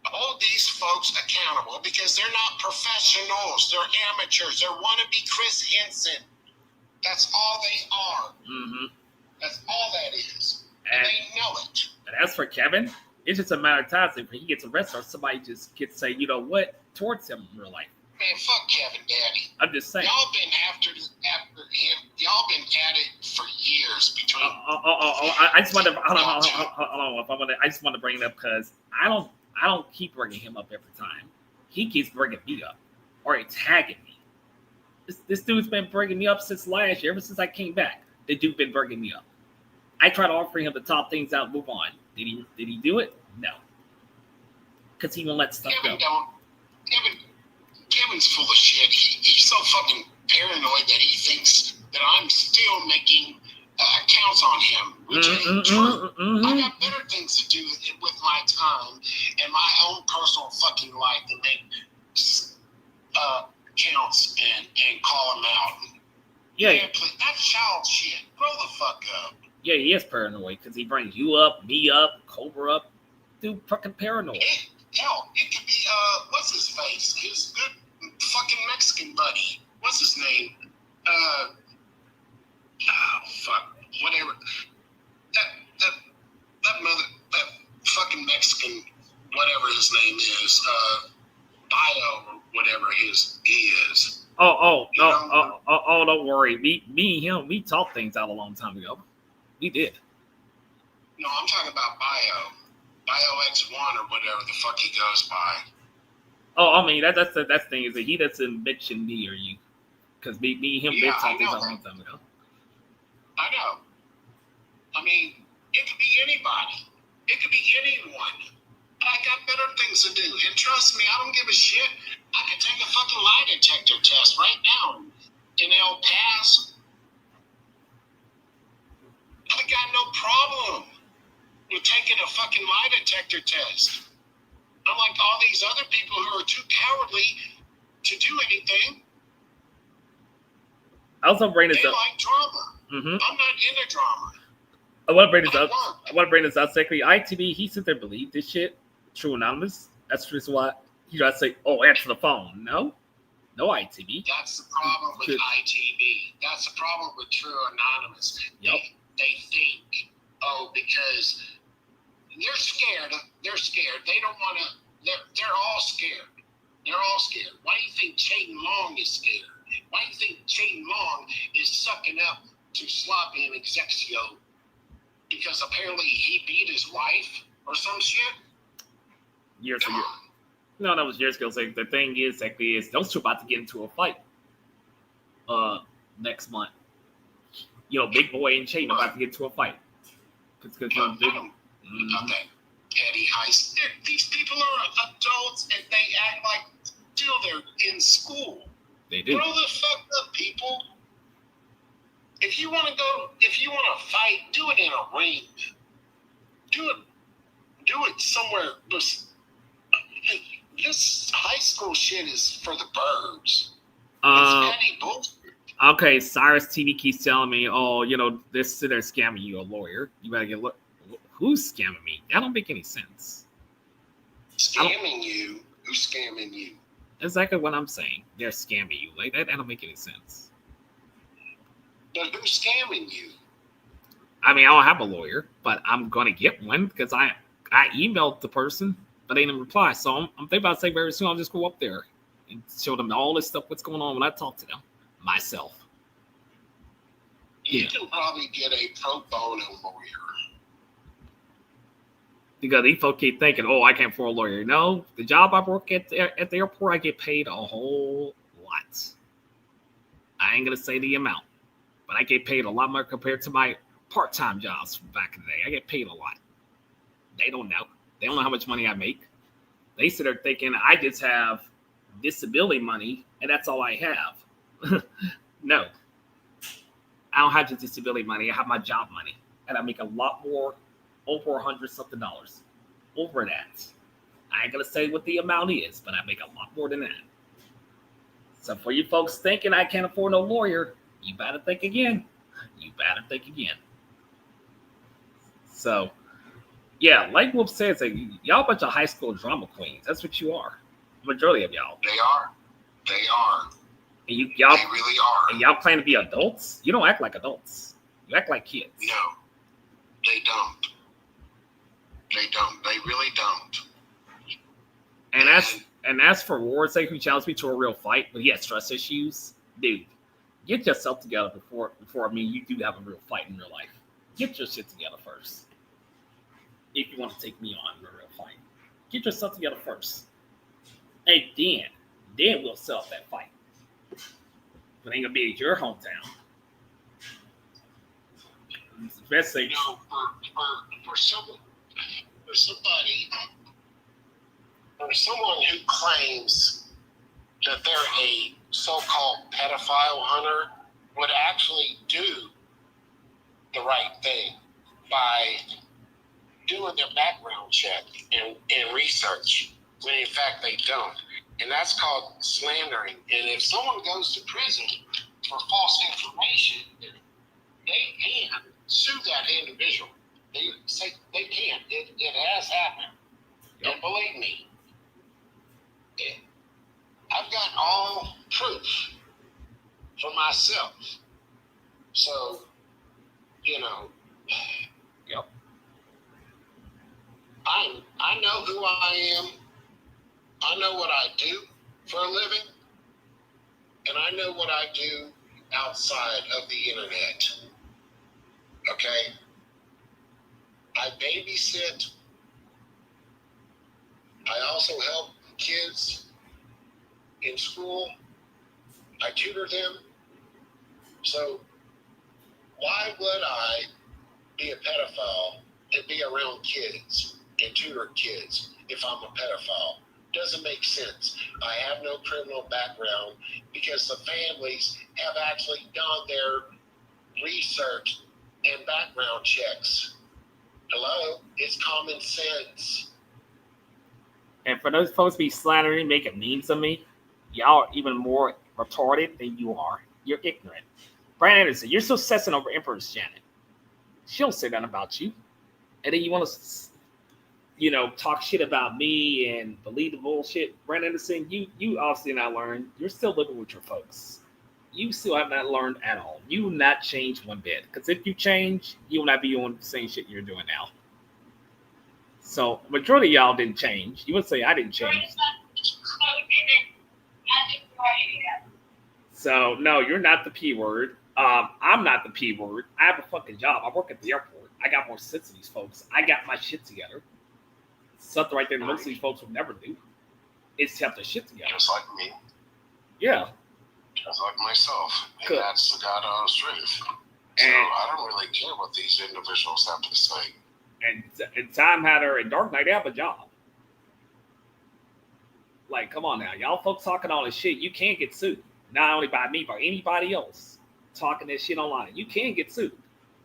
hold these folks accountable because they're not professionals. They're amateurs. They're wannabe Chris Henson. That's all they are. Mm-hmm. That's all that is. And they know it. And as for Kevin, it's just a matter of time when he gets arrested or somebody just gets say, you know what, towards him in real life. Man, fuck Kevin, Daddy. I'm just saying. Y'all been after him. Y'all been at it for years between. I just want to. Hold on. I just want to bring it up because I don't keep bringing him up every time. He keeps bringing me up or attacking me. This dude's been bringing me up since last year, ever since I came back. The dude been bringing me up. I try to offer him to top things out and move on. Did he do it? No. Because he won't let stuff go. Kevin's full of shit. He's so fucking paranoid that he thinks that I'm still making accounts on him, which ain't true. I got better things to do with my time and my own personal fucking life than make counts and call him out. Yeah. That's child shit. Grow the fuck up. Yeah, he is paranoid because he brings you up, me up, Cobra up. Dude, fucking paranoid. It could be, what's his face? His good fucking Mexican buddy. What's his name? Fuck. Whatever. That fucking Mexican, whatever his name is, Bio or whatever he is. Don't worry. Me and him, we talked things out a long time ago. We did. No, I'm talking about Bio X1 or whatever the fuck he goes by. Oh, I mean that's the thing is that he doesn't mention me or you, because me and him did talk things out a long time ago. I know. I mean, it could be anybody. It could be anyone. I got better things to do, and trust me, I don't give a shit. I can take a fucking lie detector test right now in El Paso. I got no problem with taking a fucking lie detector test. Unlike all these other people who are too cowardly to do anything. I also bring this they up. Like drama. Mm-hmm. I'm not into drama. I want to bring this up. Secondly, ITV, he sit there and believe this shit. True Anonymous. That's just why you gotta say, answer the phone. No ITV. That's the problem with ITV. That's the problem with True Anonymous. Yep. They think, because they're scared. They're scared. They don't want to. They're all scared. They're all scared. Why do you think Chain Long is scared? Why do you think Chain Long is sucking up to Sloppy and Exexio? Because apparently he beat his wife or some shit? Years ago. No, that was years ago. So the thing is, those two about to get into a fight next month. Big Boy and Chain about to get into a fight. Okay. Petty heist. These people are adults and they act like still they're in school. They do. Grow the fuck up, people. If you want to fight, do it in a ring. Do it somewhere. This high school shit is for the birds. It's petty bullshit. Okay, Cyrus TV keeps telling me, oh, they're scamming you, a lawyer. You better get look. Who's scamming me? That don't make any sense. Scamming you? Who's scamming you? Exactly what I'm saying. They're scamming you. Like that don't make any sense. But who's scamming you? I mean, I don't have a lawyer, but I'm gonna get one because I emailed the person, but they didn't reply. So I'm thinking about saying very soon I'll just go up there and show them all this stuff, what's going on when I talk to them myself. You can probably get a pro bono lawyer. Because these folks keep thinking, oh, I can't afford a lawyer. No, the job I work at the airport, I get paid a whole lot. I ain't going to say the amount, but I get paid a lot more compared to my part-time jobs from back in the day. I get paid a lot. They don't know. They don't know how much money I make. They sit there thinking I just have disability money, and that's all I have. No. I don't have just disability money. I have my job money, and I make a lot more, over $100-something. Over that. I ain't gonna say what the amount is, but I make a lot more than that. So for you folks thinking I can't afford no lawyer, you better think again. You better think again. So, yeah, like Wolf says, y'all a bunch of high school drama queens. That's what you are. Majority of y'all. They are. They are. And y'all, they really are. And y'all claim to be adults? You don't act like adults. You act like kids. No, they don't. They don't. They really don't. And as for Ward's sake, who challenged me to a real fight, but he has trust issues, dude, get yourself together before you do have a real fight in real life. Get your shit together first. If you want to take me on in a real fight, get yourself together first. And then we'll settle that fight. But it ain't gonna be at your hometown. It's the best thing. For someone who claims that they're a so-called pedophile hunter would actually do the right thing by doing their background check and research, when in fact they don't. And that's called slandering. And if someone goes to prison for false information, they can sue that individual. They can. It has happened. Yep. And believe me, I've got all proof for myself. So, Yep. I know who I am. I know what I do for a living. And I know what I do outside of the internet. Okay? I babysit. I also help kids in school. I tutor them. So why would I be a pedophile and be around kids and tutor kids if I'm a pedophile? Doesn't make sense. I have no criminal background because the families have actually done their research and background checks. Hello? It's common sense. And for those folks be slandering, making memes of me, y'all are even more retarded than you are. You're ignorant. Brian Anderson, you're so obsessing over Empress Janet. She don't say nothing about you. And then you want to, talk shit about me and believe the bullshit. Brian Anderson, you obviously not learned. You're still living with your folks. You still have not learned at all. You will not change one bit. Because if you change, you will not be doing the same shit you're doing now. So, majority of y'all didn't change. You would say I didn't change. So, no, you're not the P word. I'm not the P word. I have a fucking job. I work at the airport. I got more sense than these folks. I got my shit together. Something right there that most of these folks would never do. Is to have their shit together. Just like me. Yeah. Just like myself. And good. That's the God honest truth. So I don't really care what these individuals have to say. And Time Hatter and Dark Knight have a job. Like, come on now. Y'all folks talking all this shit. You can't get sued. Not only by me, by anybody else talking this shit online. You can get sued.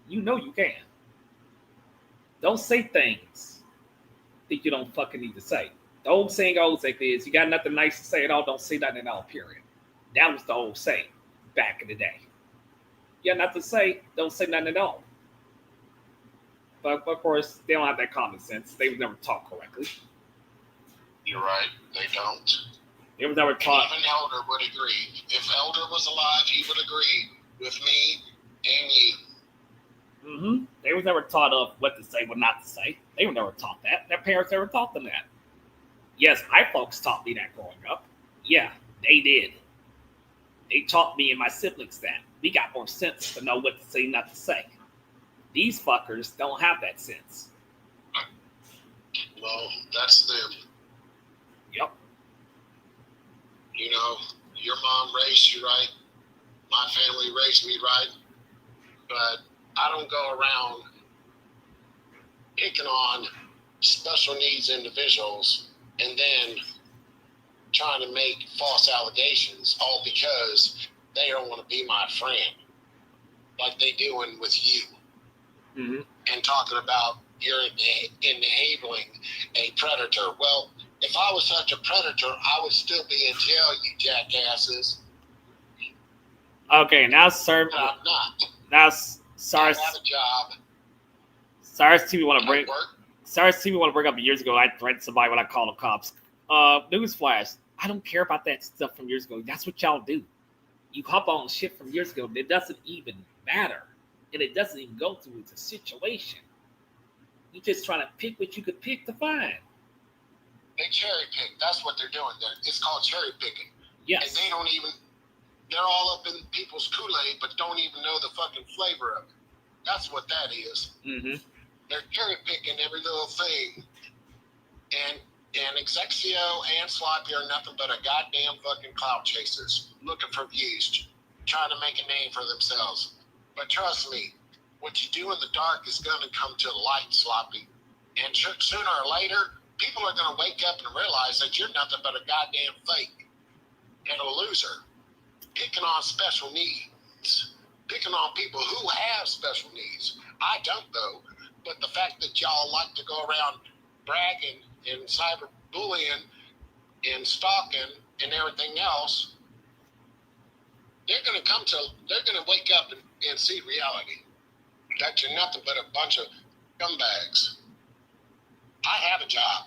You know you can. Don't say things that you don't fucking need to say. The old saying goes like this: you got nothing nice to say at all, don't say nothing at all, period. That was the old saying. back in the day. Yeah, not to say don't say nothing at all. But of course, they don't have that common sense. They would never talk correctly. You're right. They don't. They was never taught. Even Elder would agree. If Elder was alive, he would agree with me and you. They was never taught of what to say, what not to say. They were never taught that. Their parents never taught them that. Yes, my folks taught me that growing up. Yeah, they did. They taught me and my siblings that. We got more sense to know what to say, not to say. These fuckers don't have that sense. Well, that's them. Yep. You know, your mom raised you right. My family raised me right. But I don't go around picking on special needs individuals and then trying to make false allegations all because they don't want to be my friend, like they doing with you. And talking about you're enabling a predator. Well, if I was such a predator, I would still be in jail, you jackasses. Okay, now, sir. But I'm not. Now, SARS. I have a job. SARS TV want to bring. Work. SARS TV want to bring up years ago. I threatened somebody when I called the cops. Newsflash. I don't care about that stuff from years ago. That's what y'all do. You hop on shit from years ago. It doesn't even matter. And it doesn't even go through the situation. You're just trying to pick what you could pick to find. They cherry pick. That's what they're doing there. It's called cherry picking. Yes. And they don't even, they're all up in people's Kool-Aid, but don't even know the fucking flavor of it. That's what that is. They're cherry picking every little thing. And Exexio and Sloppy are nothing but a goddamn fucking clout chasers looking for views, trying to make a name for themselves. But trust me, what you do in the dark is going to come to light, Sloppy. And sooner or later, people are going to wake up and realize that you're nothing but a goddamn fake and a loser. Picking on special needs. Picking on people who have special needs. I don't, though. But the fact that y'all like to go around bragging and cyberbullying and stalking and everything else, they're going to wake up and see reality. That you're nothing but a bunch of scumbags. I have a job.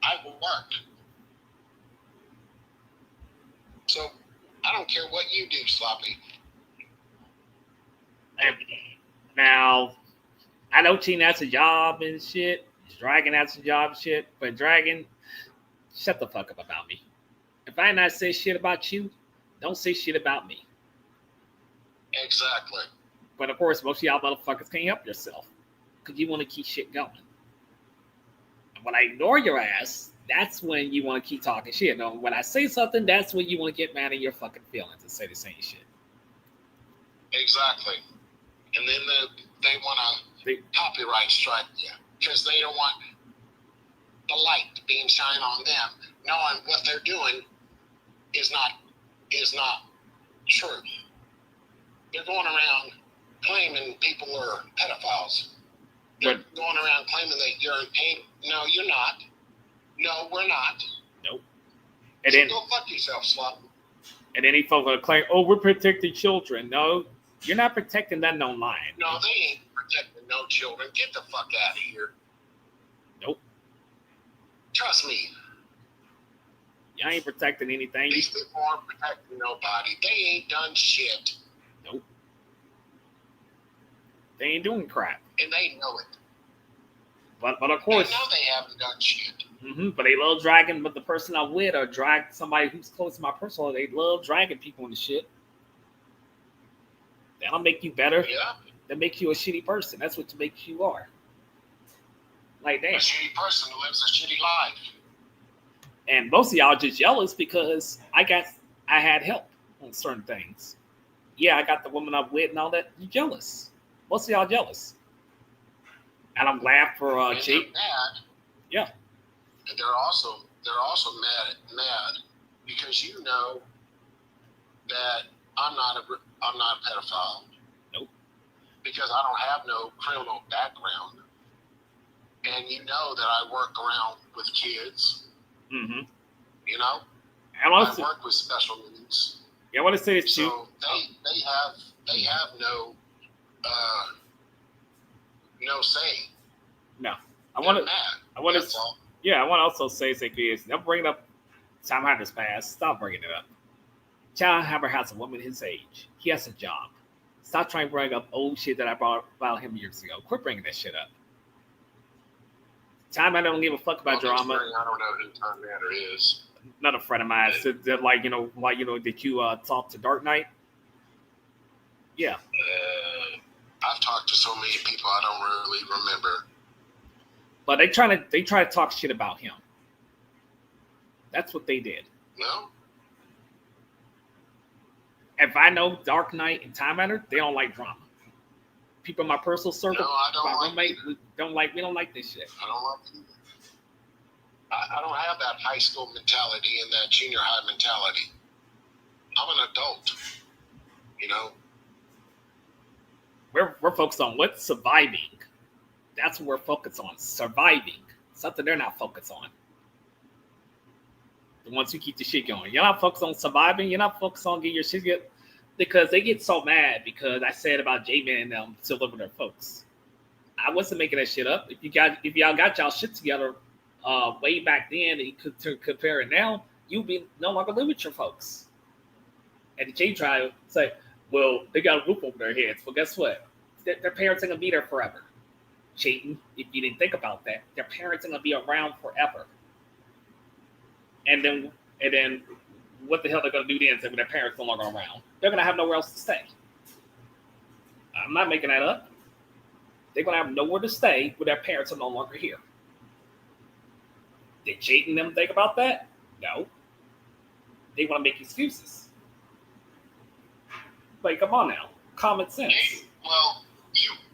I work. So I don't care what you do, Sloppy. Now, I know cheating that's a job and shit. Dragon that's a job and shit. But Dragon, shut the fuck up about me. If I not say shit about you, don't say shit about me. Exactly. But of course, most of y'all motherfuckers can't help yourself because you want to keep shit going. And when I ignore your ass, that's when you want to keep talking shit. No, when I say something, that's when you want to get mad in your fucking feelings and say the same shit. Exactly. And then they want to copyright strike you because they don't want the light being shined on them, knowing what they're doing is not true. They're going around claiming people are pedophiles. They're going around claiming that you're an angel. No, you're not. No, we're not. Nope. And so then, go fuck yourself, slut. And then he folks will claim, oh, we're protecting children. No, you're not protecting nothing online. No, they ain't protecting no children. Get the fuck out of here. Nope. Trust me. You ain't protecting anything. These people aren't protecting nobody. They ain't done shit. Nope. They ain't doing crap. And they know it. But of course. They know they haven't done shit. But they love dragging, but the person I'm with or drag somebody who's close to my personal, they love dragging people into shit. That'll make you better. Yeah. That make you a shitty person. That's what makes you are. Like that. A shitty person who lives a shitty life. And most of y'all just jealous because I had help on certain things. Yeah, I got the woman I'm with and all that. You jealous. Most of y'all jealous. And I'm glad for Jake. Mad. Yeah. And they're also mad because you know that I'm not a pedophile. Nope. Because I don't have no criminal background. And you know that I work around with kids. You know? And also, I work with special needs. Yeah, I want to say this too. So they have no say. No, I want to. I want to. Yeah, I want to also say this. Don't bring up Tom Hammer's past. Stop bringing it up. John Hammer has a woman his age. He has a job. Stop trying to bring up old shit that I brought about him years ago. Quit bringing that shit up. Time I don't give a fuck about drama. I don't know who Tom Matter is. Not a friend of mine. So that did you talk to Dark Knight? Yeah. I've talked to so many people I don't really remember. But they try to talk shit about him. That's what they did. No. If I know Dark Knight and Time Matter, they don't like drama. People in my personal circle, no, I don't my like roommate, we don't like this shit. I don't like it either. I don't have that high school mentality and that junior high mentality. I'm an adult, you know. We're focused on what? Surviving. That's what we're focused on. Surviving. Something they're not focused on. The ones who keep the shit going. You're not focused on surviving. You're not focused on getting your shit get, because they get so mad because I said about J-Man and them still living with their folks. I wasn't making that shit up. If y'all got y'all shit together way back then and you could compare it now, you'd be no longer living with your folks. And the J try to say, well, they got a roof over their heads. Well, guess what? Their parents ain't gonna be there forever. Cheating, if you didn't think about that, their parents ain't gonna be around forever. And then what the hell they're gonna do then when their parents no longer around? They're gonna have nowhere else to stay. I'm not making that up. They're gonna have nowhere to stay when their parents are no longer here. Did Jade and them think about that? No. They want to make excuses. Like, come on now, common sense. Well,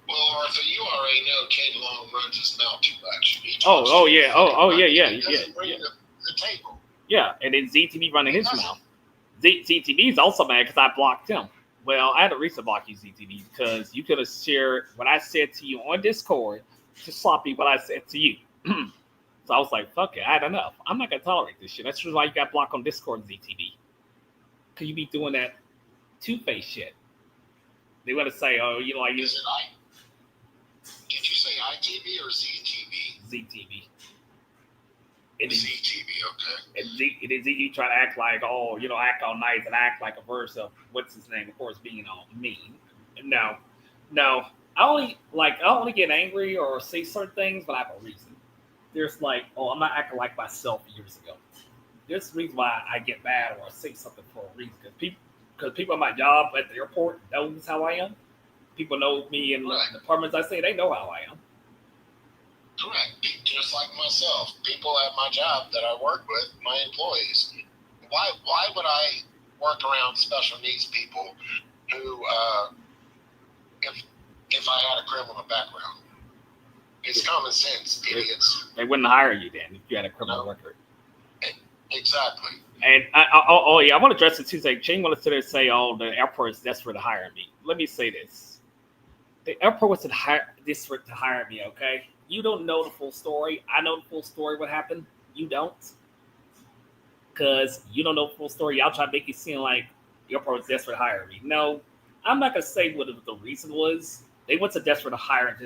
Arthur, you already know Ken Long runs his mouth too much. Yeah. He doesn't bring the table. Yeah, and then ZTV running his mouth. ZTV is also mad because I blocked him. Well, I had a reason to block you, ZTV, because you could have shared what I said to you on Discord to sloppy what I said to you. So I was like, fuck it, I had enough. I'm not going to tolerate this shit. That's just why you got blocked on Discord, ZTV. Because you be doing that two-face shit. They want to say, oh, you know, like... Did you say ITV or ZTV? ZTV. ZTV, okay. And ZTV try to act like, oh, you know, act all nice and act like a verse of, what's his name, of course, being all mean. No. I only get angry or say certain things, but I have a reason. There's like, oh, I'm not acting like myself years ago. There's a reason why I get mad or say something for a reason. Because people at my job at the airport knows how I am. People know me in the departments I say, they know how I am. Correct. Just like myself. People at my job that I work with, my employees. Why would I work around special needs people who, if I had a criminal background? It's common sense, idiots. They wouldn't hire you then if you had a criminal record. Exactly. And I want to address it too. Like, Jane wanted to sit there and say, "Oh, the airport is desperate to hire me." Let me say this: the airport was desperate to hire me. Okay, you don't know the full story. I know the full story. What happened? You don't, because you don't know the full story. Y'all try to make it seem like the airport was desperate to hire me. No, I'm not gonna say what the reason was. They went to desperate to hire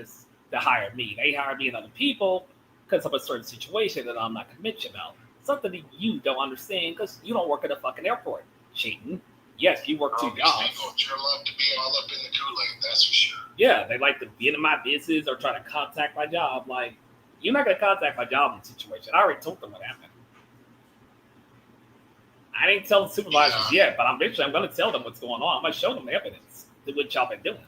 me. They hired me and other people because of a certain situation that I'm not gonna mention about. Something that you don't understand because you don't work at a fucking airport. Cheating. Yes, you work 2 jobs. People sure love to be all up in the Kool-Aid, that's for sure. Yeah, they like to be in my business or try to contact my job. Like, you're not going to contact my job in the situation. I already told them what happened. I didn't tell the supervisors yet, but I'm going to tell them what's going on. I'm going to show them the evidence to what y'all been doing.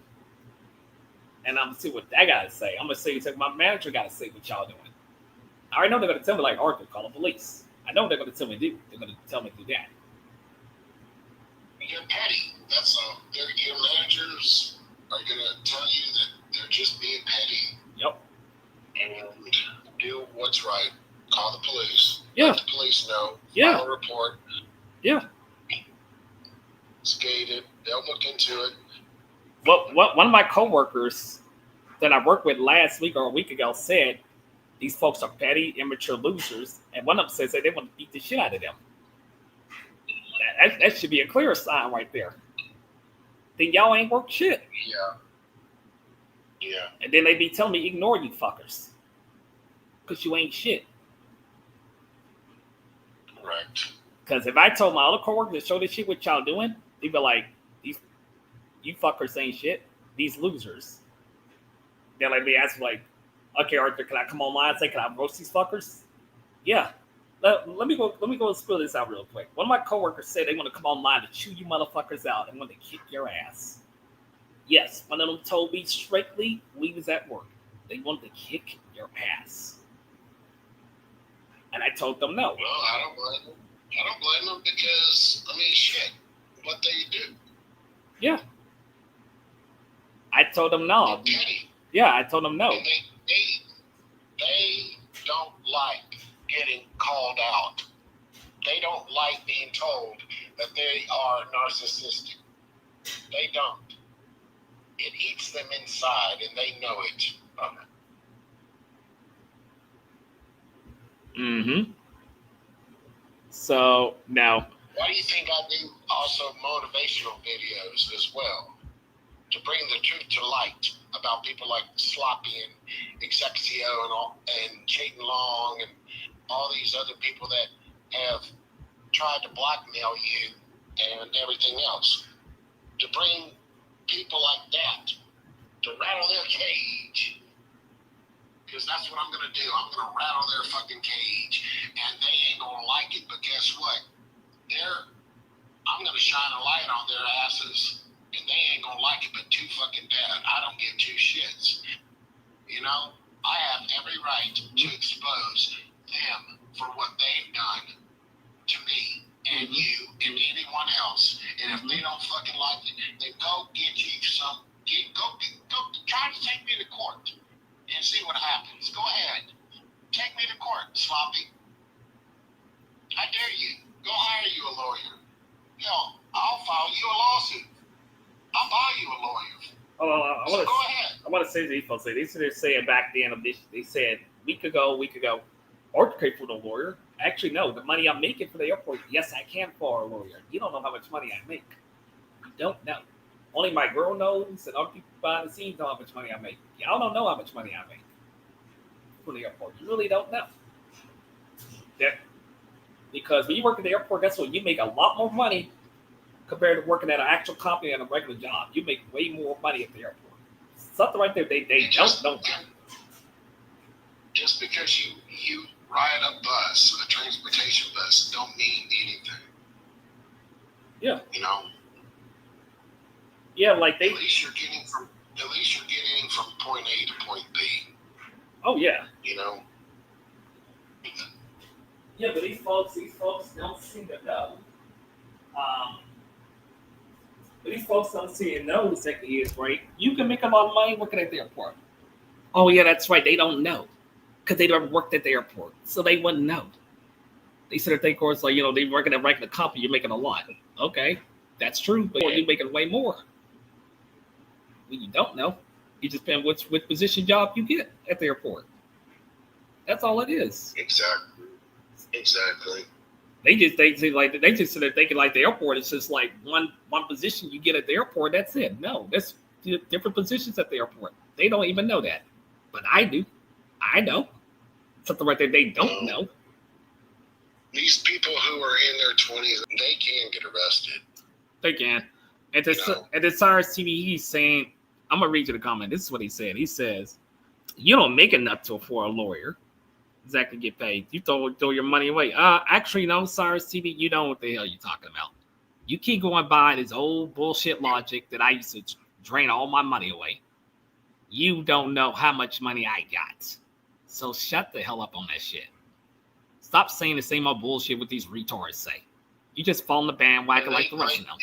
And I'm going to see what they got to say. I'm going to say, my manager got to say what y'all doing. I already know they're going to tell me, like, Arthur, call the police. I know what they're going to tell me to do. They're going to tell me to do that. You're petty. That's all. Your managers are going to tell you that they're just being petty. Yep. And do what's right. Call the police. Yeah. Let the police know. Yeah. File a report. Yeah. Skate it. They'll look into it. Well, one of my coworkers that I worked with last week or a week ago said, these folks are petty, immature losers, and one of them says that they want to beat the shit out of them. That should be a clear sign right there. Then y'all ain't work shit. Yeah. Yeah. And then they be telling me, ignore you fuckers. Because you ain't shit. Right. Because if I told my other coworkers to show this shit what y'all doing, they'd be like, you fuckers ain't shit. These losers. Then like they ask me like, okay, Arthur, can I come online and say, can I roast these fuckers? Yeah. Let me go and spill this out real quick. One of my coworkers said they want to come online to chew you motherfuckers out and want to kick your ass. Yes, one of them told me straightly we was at work. They wanted to kick your ass. And I told them no. Well, I don't blame them. I don't blame them because, I mean, shit, what they do. Yeah. I told them no. Yeah, I told them no. And they don't like getting called out. They don't like being told that they are narcissistic. They don't. It eats them inside, and they know it. Mm-hmm. So now, why do you think I do also motivational videos as well? To bring the truth to light about people like Sloppy and Exexio and Chayton Long and all these other people that have tried to blackmail you and everything else. To bring people like that to rattle their cage. Because that's what I'm going to do. I'm going to rattle their fucking cage. And they ain't going to like it. But guess what? I'm going to shine a light on their asses. And they ain't going to like it but too fucking bad. I don't give two shits. You know? I have every right to expose them for what they've done to me and you and anyone else. And if they don't fucking like it, then go get you some. Go try to take me to court and see what happens. Go ahead. Take me to court, Sloppy. I dare you. Go hire you a lawyer. Hell, I'll file you a lawsuit. I'll buy you a lawyer. Go ahead. I want to say to these folks, they said saying back then of this, they said week ago, Arthur paid for the lawyer. Actually, no, the money I'm making for the airport, yes, I can for a lawyer. You don't know how much money I make. You don't know. Only my girl knows, and other people behind the scenes know how much money I make. Y'all don't know how much money I make for the airport. You really don't know. Because when you work at the airport, that's when you make a lot more money compared to working at an actual company and a regular job. You make way more money at the airport. Something right there they don't know. Just because you ride a bus, a transportation bus, don't mean anything. Yeah. You know? Yeah, like at least you're getting from point A to point B. Oh yeah. You know? Yeah, but these folks don't seem to know. But these folks don't seem to know exactly is right. You can make a lot of money working at the airport. Oh yeah, that's right. They don't know because they never worked at the airport, so they wouldn't know. They said they, of course, like they working at a regular company, you're making a lot. Okay, that's true, but you're making way more. Well, you don't know. You just depend which position job you get at the airport. That's all it is. Exactly. They just said they're thinking like the airport is just like one position you get at the airport. That's it. No, that's different positions at the airport. They don't even know that, but I do. I know something right there they don't know. These people who are in their 20s, they can get arrested. They can. And the Cyrus TV, he's saying, I'm gonna read you the comment. This is what he said. He says, "You don't make enough for a lawyer. Exactly, get paid. You throw your money away." Actually, no, Cyrus TV, you know what the hell you're talking about. You keep going by this old bullshit logic that I used to drain all my money away. You don't know how much money I got. So shut the hell up on that shit. Stop saying the same old bullshit what these retards say. You just fall in the bandwagon like the rest of them.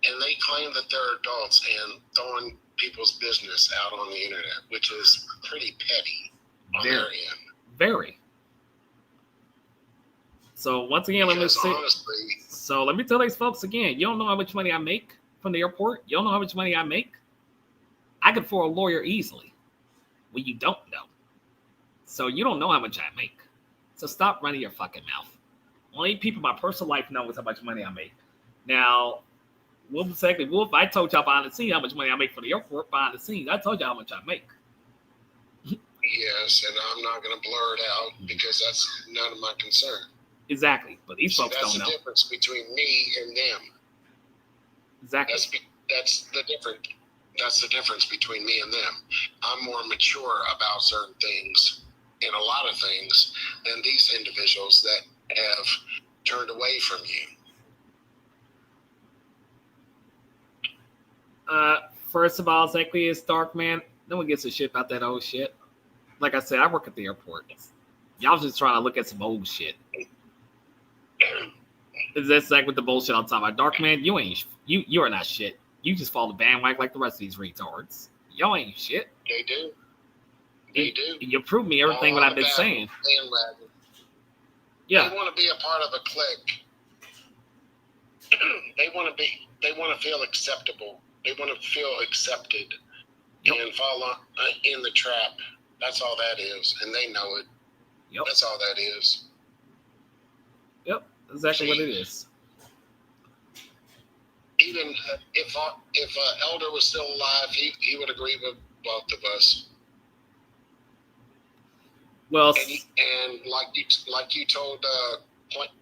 And they claim that they're adults and throwing people's business out on the internet, which is pretty petty on their end. Very. So once again, let me tell these folks again, you don't know how much money I make from the airport. You don't know how much money I make. I could afford a lawyer easily. Well, you don't know. So you don't know how much I make. So stop running your fucking mouth. Only people in my personal life know how much money I make. Now, Wolf, I told y'all behind the scenes how much money I make for the airport behind the scenes. I told y'all how much I make. Yes, and I'm not going to blur it out because that's none of my concern. Exactly, but these folks don't know. That's the difference between me and them. Exactly. That's the difference. That's the difference between me and them. I'm more mature about certain things and a lot of things than these individuals that have turned away from you. First of all, exactly, it's dark, man. No one gives a shit about that old shit. Like I said, I work at the airport. Y'all just trying to look at some old shit. That's like with the bullshit I'm talking about. Dark man, you are not shit. You just fall the bandwagon like the rest of these retards. Y'all ain't shit. They do. They do. You prove me everything what I've been saying. Bandwagon. Yeah. They want to be a part of a clique. They want to feel acceptable. They want to feel accepted and fall in the trap. That's all that is, and they know it. Yep. That's all that is. Yep, exactly what it is. Even if Elder was still alive, he would agree with both of us. Well, and like you told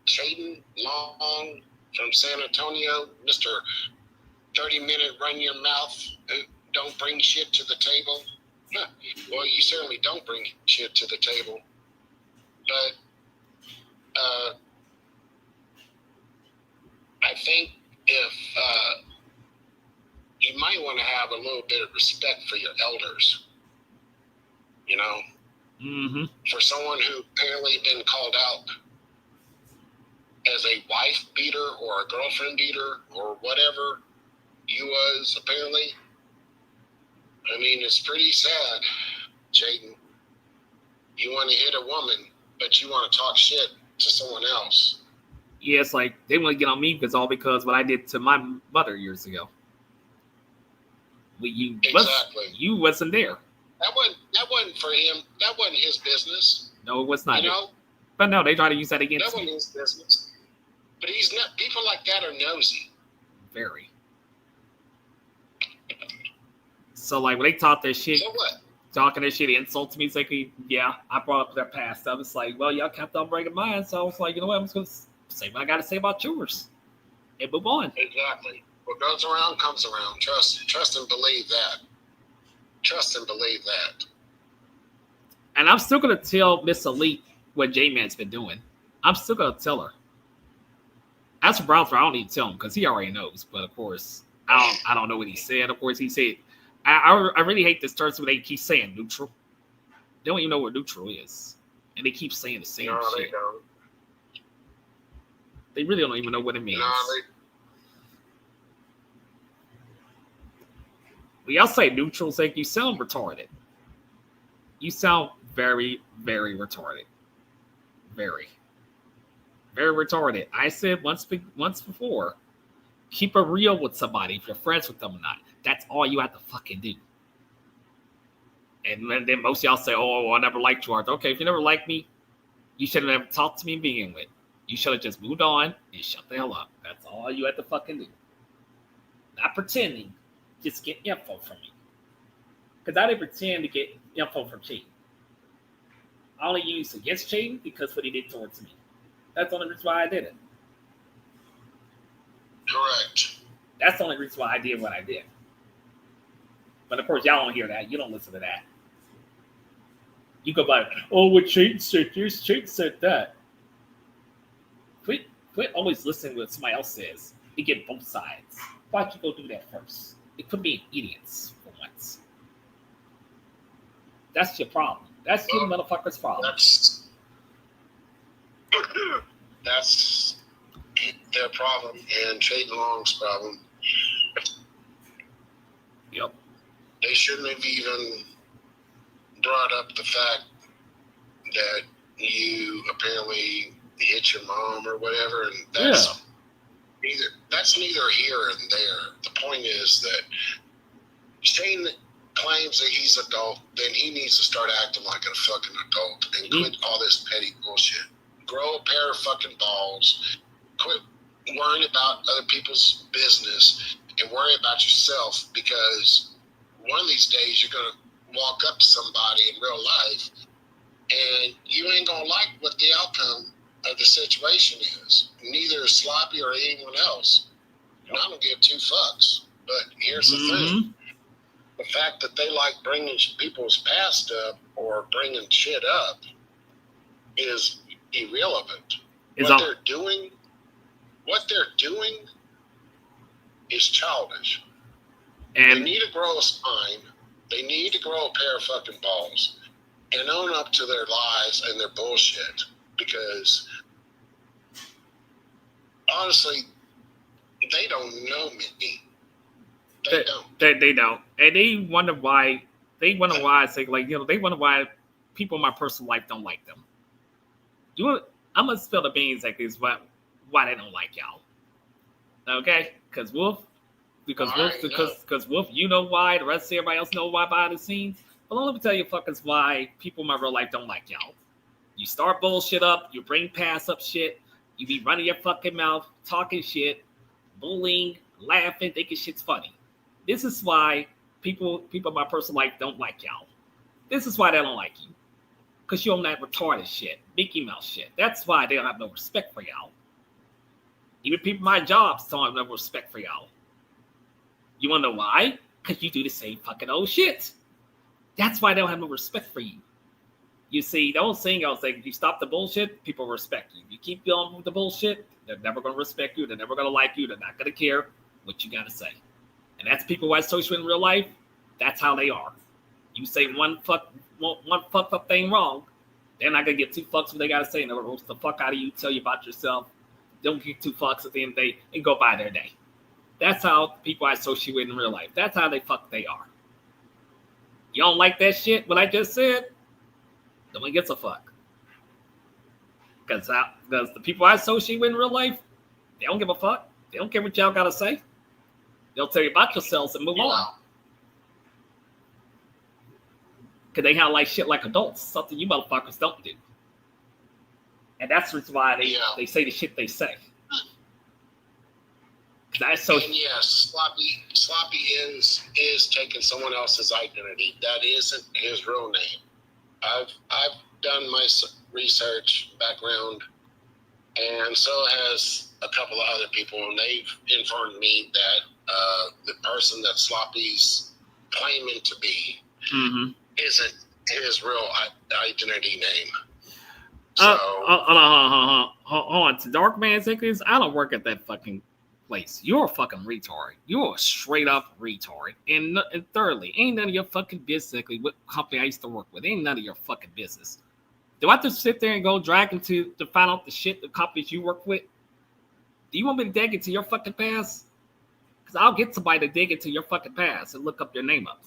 Shaden Long from San Antonio, Mr. 30-minute run your mouth, don't bring shit to the table. Well, you certainly don't bring shit to the table. But I think if you might want to have a little bit of respect for your elders, you know, for someone who apparently been called out as a wife beater or a girlfriend beater or whatever you was apparently. I mean, it's pretty sad, Jaden. You want to hit a woman, but you want to talk shit to someone else. Yeah, it's like they want to get on me because what I did to my mother years ago. Exactly. You wasn't there. That wasn't for him. That wasn't his business. No, it was not. You know? But no, they try to use that against me. That wasn't his business. But he's not. People like that are nosy. Very. So like when they talk that shit, so what? Talking that shit, insults me. It's like, yeah, I brought up their past stuff. It's like, well, y'all kept on bringing mine, so I was like, you know what, I'm just gonna say what I got to say about yours and move on. Exactly. What goes around comes around. Trust and believe that. Trust and believe that. And I'm still gonna tell Miss Elite what J-Man's been doing. I'm still gonna tell her. As for Brown, I don't need to tell him because he already knows. But of course, I don't know what he said. Of course, he said. I really hate this term when they keep saying neutral. They don't even know what neutral is, and they keep saying the same shit. They don't. They really don't even know what it means. When y'all say neutral, it's like you sound retarded. You sound very, very retarded. Very, very retarded. I said once before, keep it real with somebody if you're friends with them or not. That's all you have to fucking do. And then most of y'all say, oh, I never liked you, Arthur. Okay, if you never liked me, you should have never talked to me to begin with. You should have just moved on and shut the hell up. That's all you have to fucking do. Not pretending. Just get info from me. Because I didn't pretend to get info from cheating. I only used against cheating because what he did towards me. That's the only reason why I did it. Correct. That's the only reason why I did what I did. But of course, y'all don't hear that. You don't listen to that. You go by, oh, what Chayton said this, Chayton said that. Quit always listening to what somebody else says. You get both sides. Why don't you go do that first? It could be idiots for once. That's your problem. That's your motherfucker's problem. That's their problem and Chayton Long's problem. Yep. They shouldn't have even brought up the fact that you apparently hit your mom or whatever, and that's neither here and there. The point is that Shane claims that he's adult, then he needs to start acting like a fucking adult and quit all this petty bullshit. grow a pair of fucking balls. Quit worrying about other people's business and worry about yourself, because one of these days you're going to walk up to somebody in real life and you ain't going to like what the outcome of the situation is. Neither is Sloppy or anyone else. And I don't give two fucks. But here's the thing. The fact that they like bringing people's past up or bringing shit up is irrelevant. What they're doing is childish. And they need to grow a spine. They need to grow a pair of fucking balls and own up to their lies and their bullshit. Because honestly, they don't know me. They don't. And they wonder why. They wonder why I say, like, you know, they wonder why people in my personal life don't like them. I'm gonna spill the beans like this. Why they don't like y'all? Okay, because Wolf, you know why. The rest of everybody else know why behind the scenes. But let me tell you, fuckers, why people in my real life don't like y'all. You start bullshit up. You bring pass up shit. You be running your fucking mouth, talking shit, bullying, laughing, thinking shit's funny. This is why people in my personal life don't like y'all. This is why they don't like you. Because you're on that retarded shit, Mickey Mouse shit. That's why they don't have no respect for y'all. Even people in my jobs don't have no respect for y'all. You want to know why? Because you do the same fucking old shit. That's why they don't have no respect for you. You see, the old saying, I was like, if you stop the bullshit, people respect you. You keep going with the bullshit, they're never going to respect you. They're never going to like you. They're not going to care what you got to say. And that's people who I associate in real life. That's how they are. You say one fucked up thing wrong, they're not going to get two fucks what they got to say. And they'll roast the fuck out of you, tell you about yourself. Don't get two fucks at the end of the day and go by their day. That's how people I associate with in real life. That's how they are. You don't like that shit, what I just said? No one gets a fuck. Because the people I associate with in real life, they don't give a fuck. They don't care what y'all got to say. They'll tell you about yourselves and move on. Because they have like shit like adults, something you motherfuckers don't do. And that's the reason why they say the shit they say. That's so. And yes, Sloppy is taking someone else's identity. That isn't his real name. I've done my research background, and so has a couple of other people, and they've informed me that the person that Sloppy's claiming to be isn't his real identity name. So, hold on. To Dark Man Sickness, I don't work at that fucking place. You're a fucking retard. You're a straight up retard. And thirdly, ain't none of your fucking business what company I used to work with. Ain't none of your fucking business. Do I have to sit there and go drag into to find out the shit the companies you work with? Do you want me to dig into your fucking past? Because I'll get somebody to dig into your fucking past and look up your name up.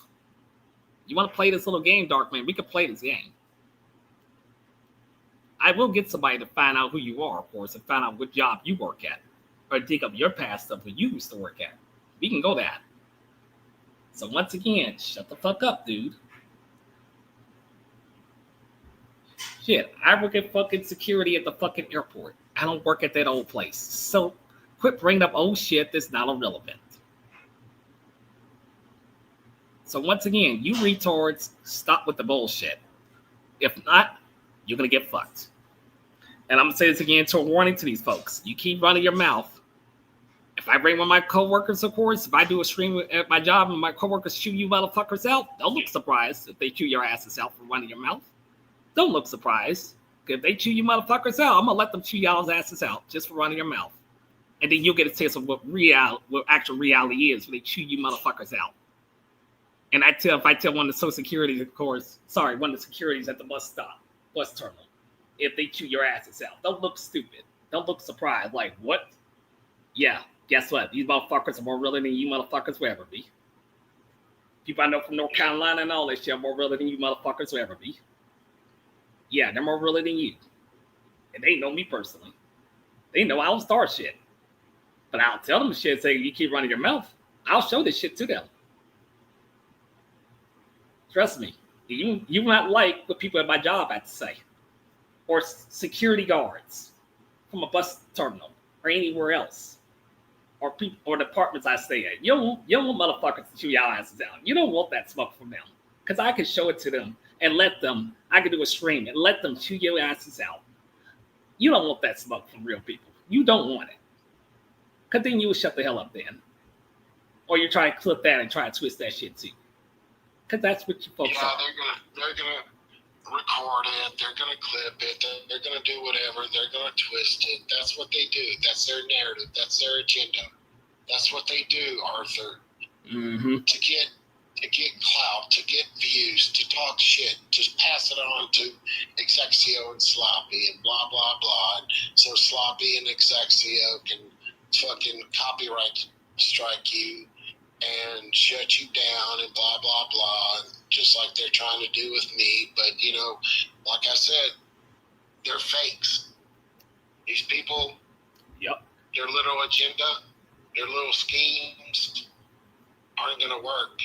You want to play this little game, Dark Man? We can play this game. I will get somebody to find out who you are, of course, and find out what job you work at. Or dig up your past stuff where you used to work at. We can go that. So once again, shut the fuck up, dude. Shit, I work at fucking security at the fucking airport. I don't work at that old place. So quit bringing up old shit that's not irrelevant. So once again, you retards, stop with the bullshit. If not, you're going to get fucked. And I'm going to say this again to a warning to these folks. You keep running your mouth. If I bring one of my coworkers, of course, if I do a stream at my job and my coworkers chew you motherfuckers out, don't look surprised if they chew your asses out for running your mouth. Don't look surprised. If they chew you motherfuckers out, I'm going to let them chew y'all's asses out just for running your mouth. And then you'll get a taste of what actual reality is when they chew you motherfuckers out. And if I tell one of the social securities, of course, one of the securities at the bus terminal, if they chew your asses out, don't look stupid. Don't look surprised. Like, what? Yeah, guess what? These motherfuckers are more real than you motherfuckers will ever be. People I know from North Carolina and all that shit are more real than you motherfuckers will ever be. Yeah, they're more real than you. And they know me personally. They know I don't start shit. But I'll tell them shit, say, you keep running your mouth, I'll show this shit to them. Trust me. You might like what people at my job have to say. or security guards from a bus terminal or anywhere else, or people or the apartments I stay at. You don't want motherfuckers to chew your asses out. You don't want that smoke from them, because I can show it to them and let them. I can do a stream and let them chew your asses out. You don't want that smoke from real people. You don't want it, because then you will shut the hell up then, or you try to clip that and try to twist that shit too, because that's what you folks are. They're gonna record it. They're gonna clip it. They're gonna do whatever. They're gonna twist it. That's what they do. That's their narrative. That's their agenda. That's what they do, Arthur. Mm-hmm. To get clout, to get views, to talk shit, to pass it on to Exexio and Sloppy and blah blah blah. And so Sloppy and Exexio can fucking copyright strike you and shut you down and blah blah blah, just like they're trying to do with me. But like I said, they're fakes. These people, Yep. Their little agenda, their little schemes aren't gonna work.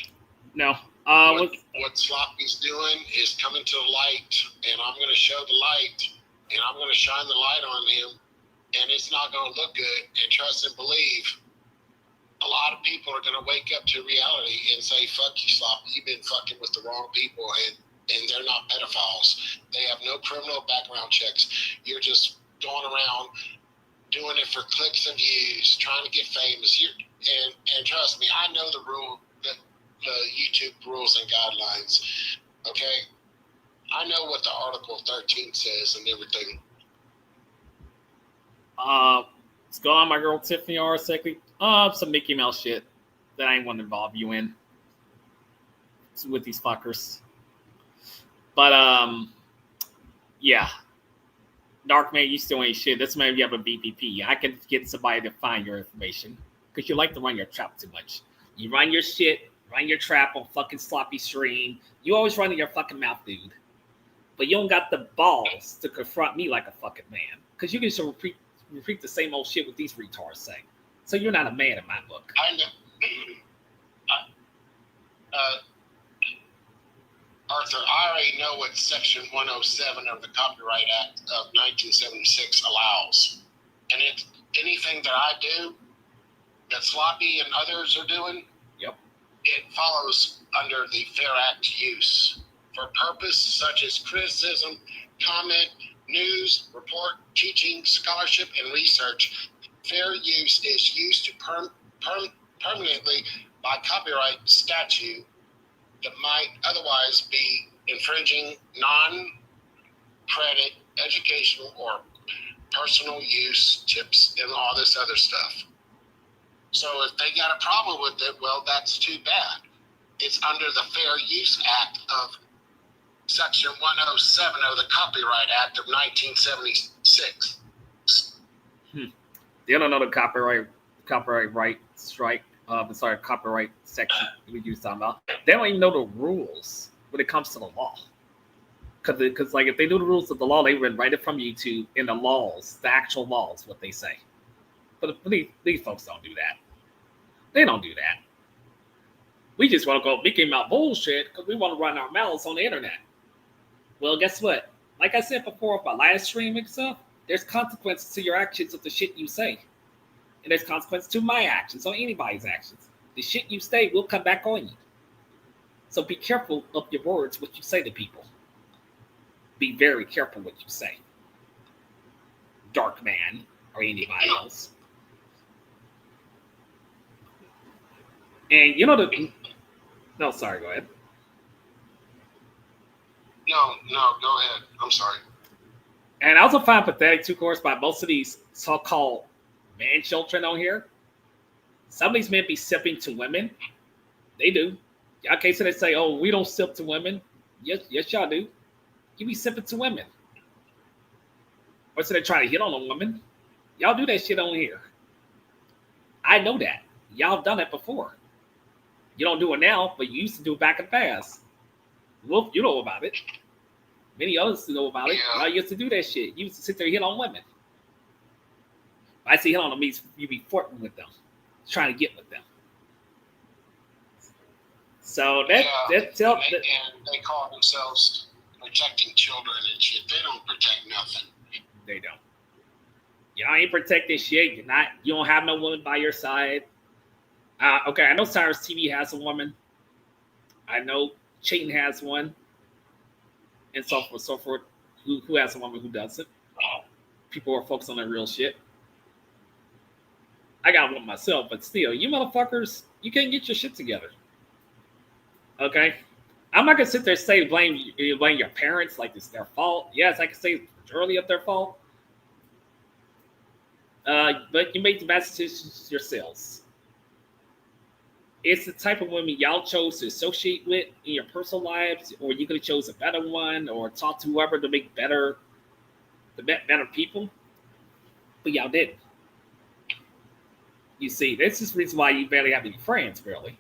No. What Sloppy's doing is coming to the light, and I'm gonna show the light, and I'm gonna shine the light on him, and it's not gonna look good. And trust and believe, a lot of people are going to wake up to reality and say, fuck you, Sloppy. You've been fucking with the wrong people, and they're not pedophiles. They have no criminal background checks. You're just going around doing it for clicks and views, trying to get famous. And trust me, I know the YouTube rules and guidelines, okay? I know what the Article 13 says and everything. Let's go on, my girl Tiffany R. Secretly. Some Mickey Mouse shit that I ain't want to involve you in with these fuckers. But yeah, Dark Man, you still ain't shit. That's maybe you have a BPP. I can get somebody to find your information because you like to run your trap too much. You run your shit, run your trap on fucking Sloppy stream. You always running your fucking mouth, dude. But you don't got the balls to confront me like a fucking man, because you can just repeat the same old shit what these retards say. So you're not a man in my book. I know. Arthur, I already know what Section 107 of the Copyright Act of 1976 allows. And anything that I do, that Sloppy and others are doing, yep, it follows under the Fair Act use for purpose such as criticism, comment, news, report, teaching, scholarship, and research. Fair use is used to permanently by copyright statute that might otherwise be infringing non-credit, educational, or personal use, tips, and all this other stuff. So if they got a problem with it, well, that's too bad. It's under the Fair Use Act of Section 107 of the Copyright Act of 1976. They don't know the copyright strike. Copyright section we use talking about. They don't even know the rules when it comes to the law. Because like if they knew the rules of the law, they would write it from YouTube in the laws, the actual laws, what they say. But these folks don't do that. They don't do that. We just want to go Mickey Mouse bullshit because we want to run our mouths on the internet. Well, guess what? Like I said before about live streaming stuff, there's consequences to your actions of the shit you say. And there's consequences to my actions or anybody's actions. The shit you say will come back on you. So be careful of your words, what you say to people. Be very careful what you say. Dark Man or anybody else. And you know no, sorry, go ahead. No, go ahead. I'm sorry. And I also find pathetic, too, of course, by most of these so-called man children on here. Some of these men be sipping to women. They do. Y'all can't sit there and say, oh, we don't sip to women. Yes, y'all do. You be sipping to women. Or so they try to hit on a woman. Y'all do that shit on here. I know that. Y'all done it before. You don't do it now, but you used to do it back in the past. Wolf, you know about it. Many others know about it. Yeah. I used to do that shit. You used to sit there and hit on women. I see hit on them means you be flirting with them, trying to get with them. So and they call themselves protecting children and shit. They don't protect nothing. They don't. Y'all ain't protecting shit. You don't have no woman by your side. Okay, I know Cyrus TV has a woman. I know Chayton has one. And so forth, so forth. Who has a woman who doesn't? People are focused on their real shit. I got one myself, but still, you motherfuckers, you can't get your shit together. Okay? I'm not gonna sit there and say blame your parents like it's their fault. Yes, I can say it's majority of their fault. But you make the best decisions yourselves. It's the type of women y'all chose to associate with in your personal lives, or you could have chose a better one, or talk to whoever to make better people. But y'all didn't. You see, this is the reason why you barely have any friends, really,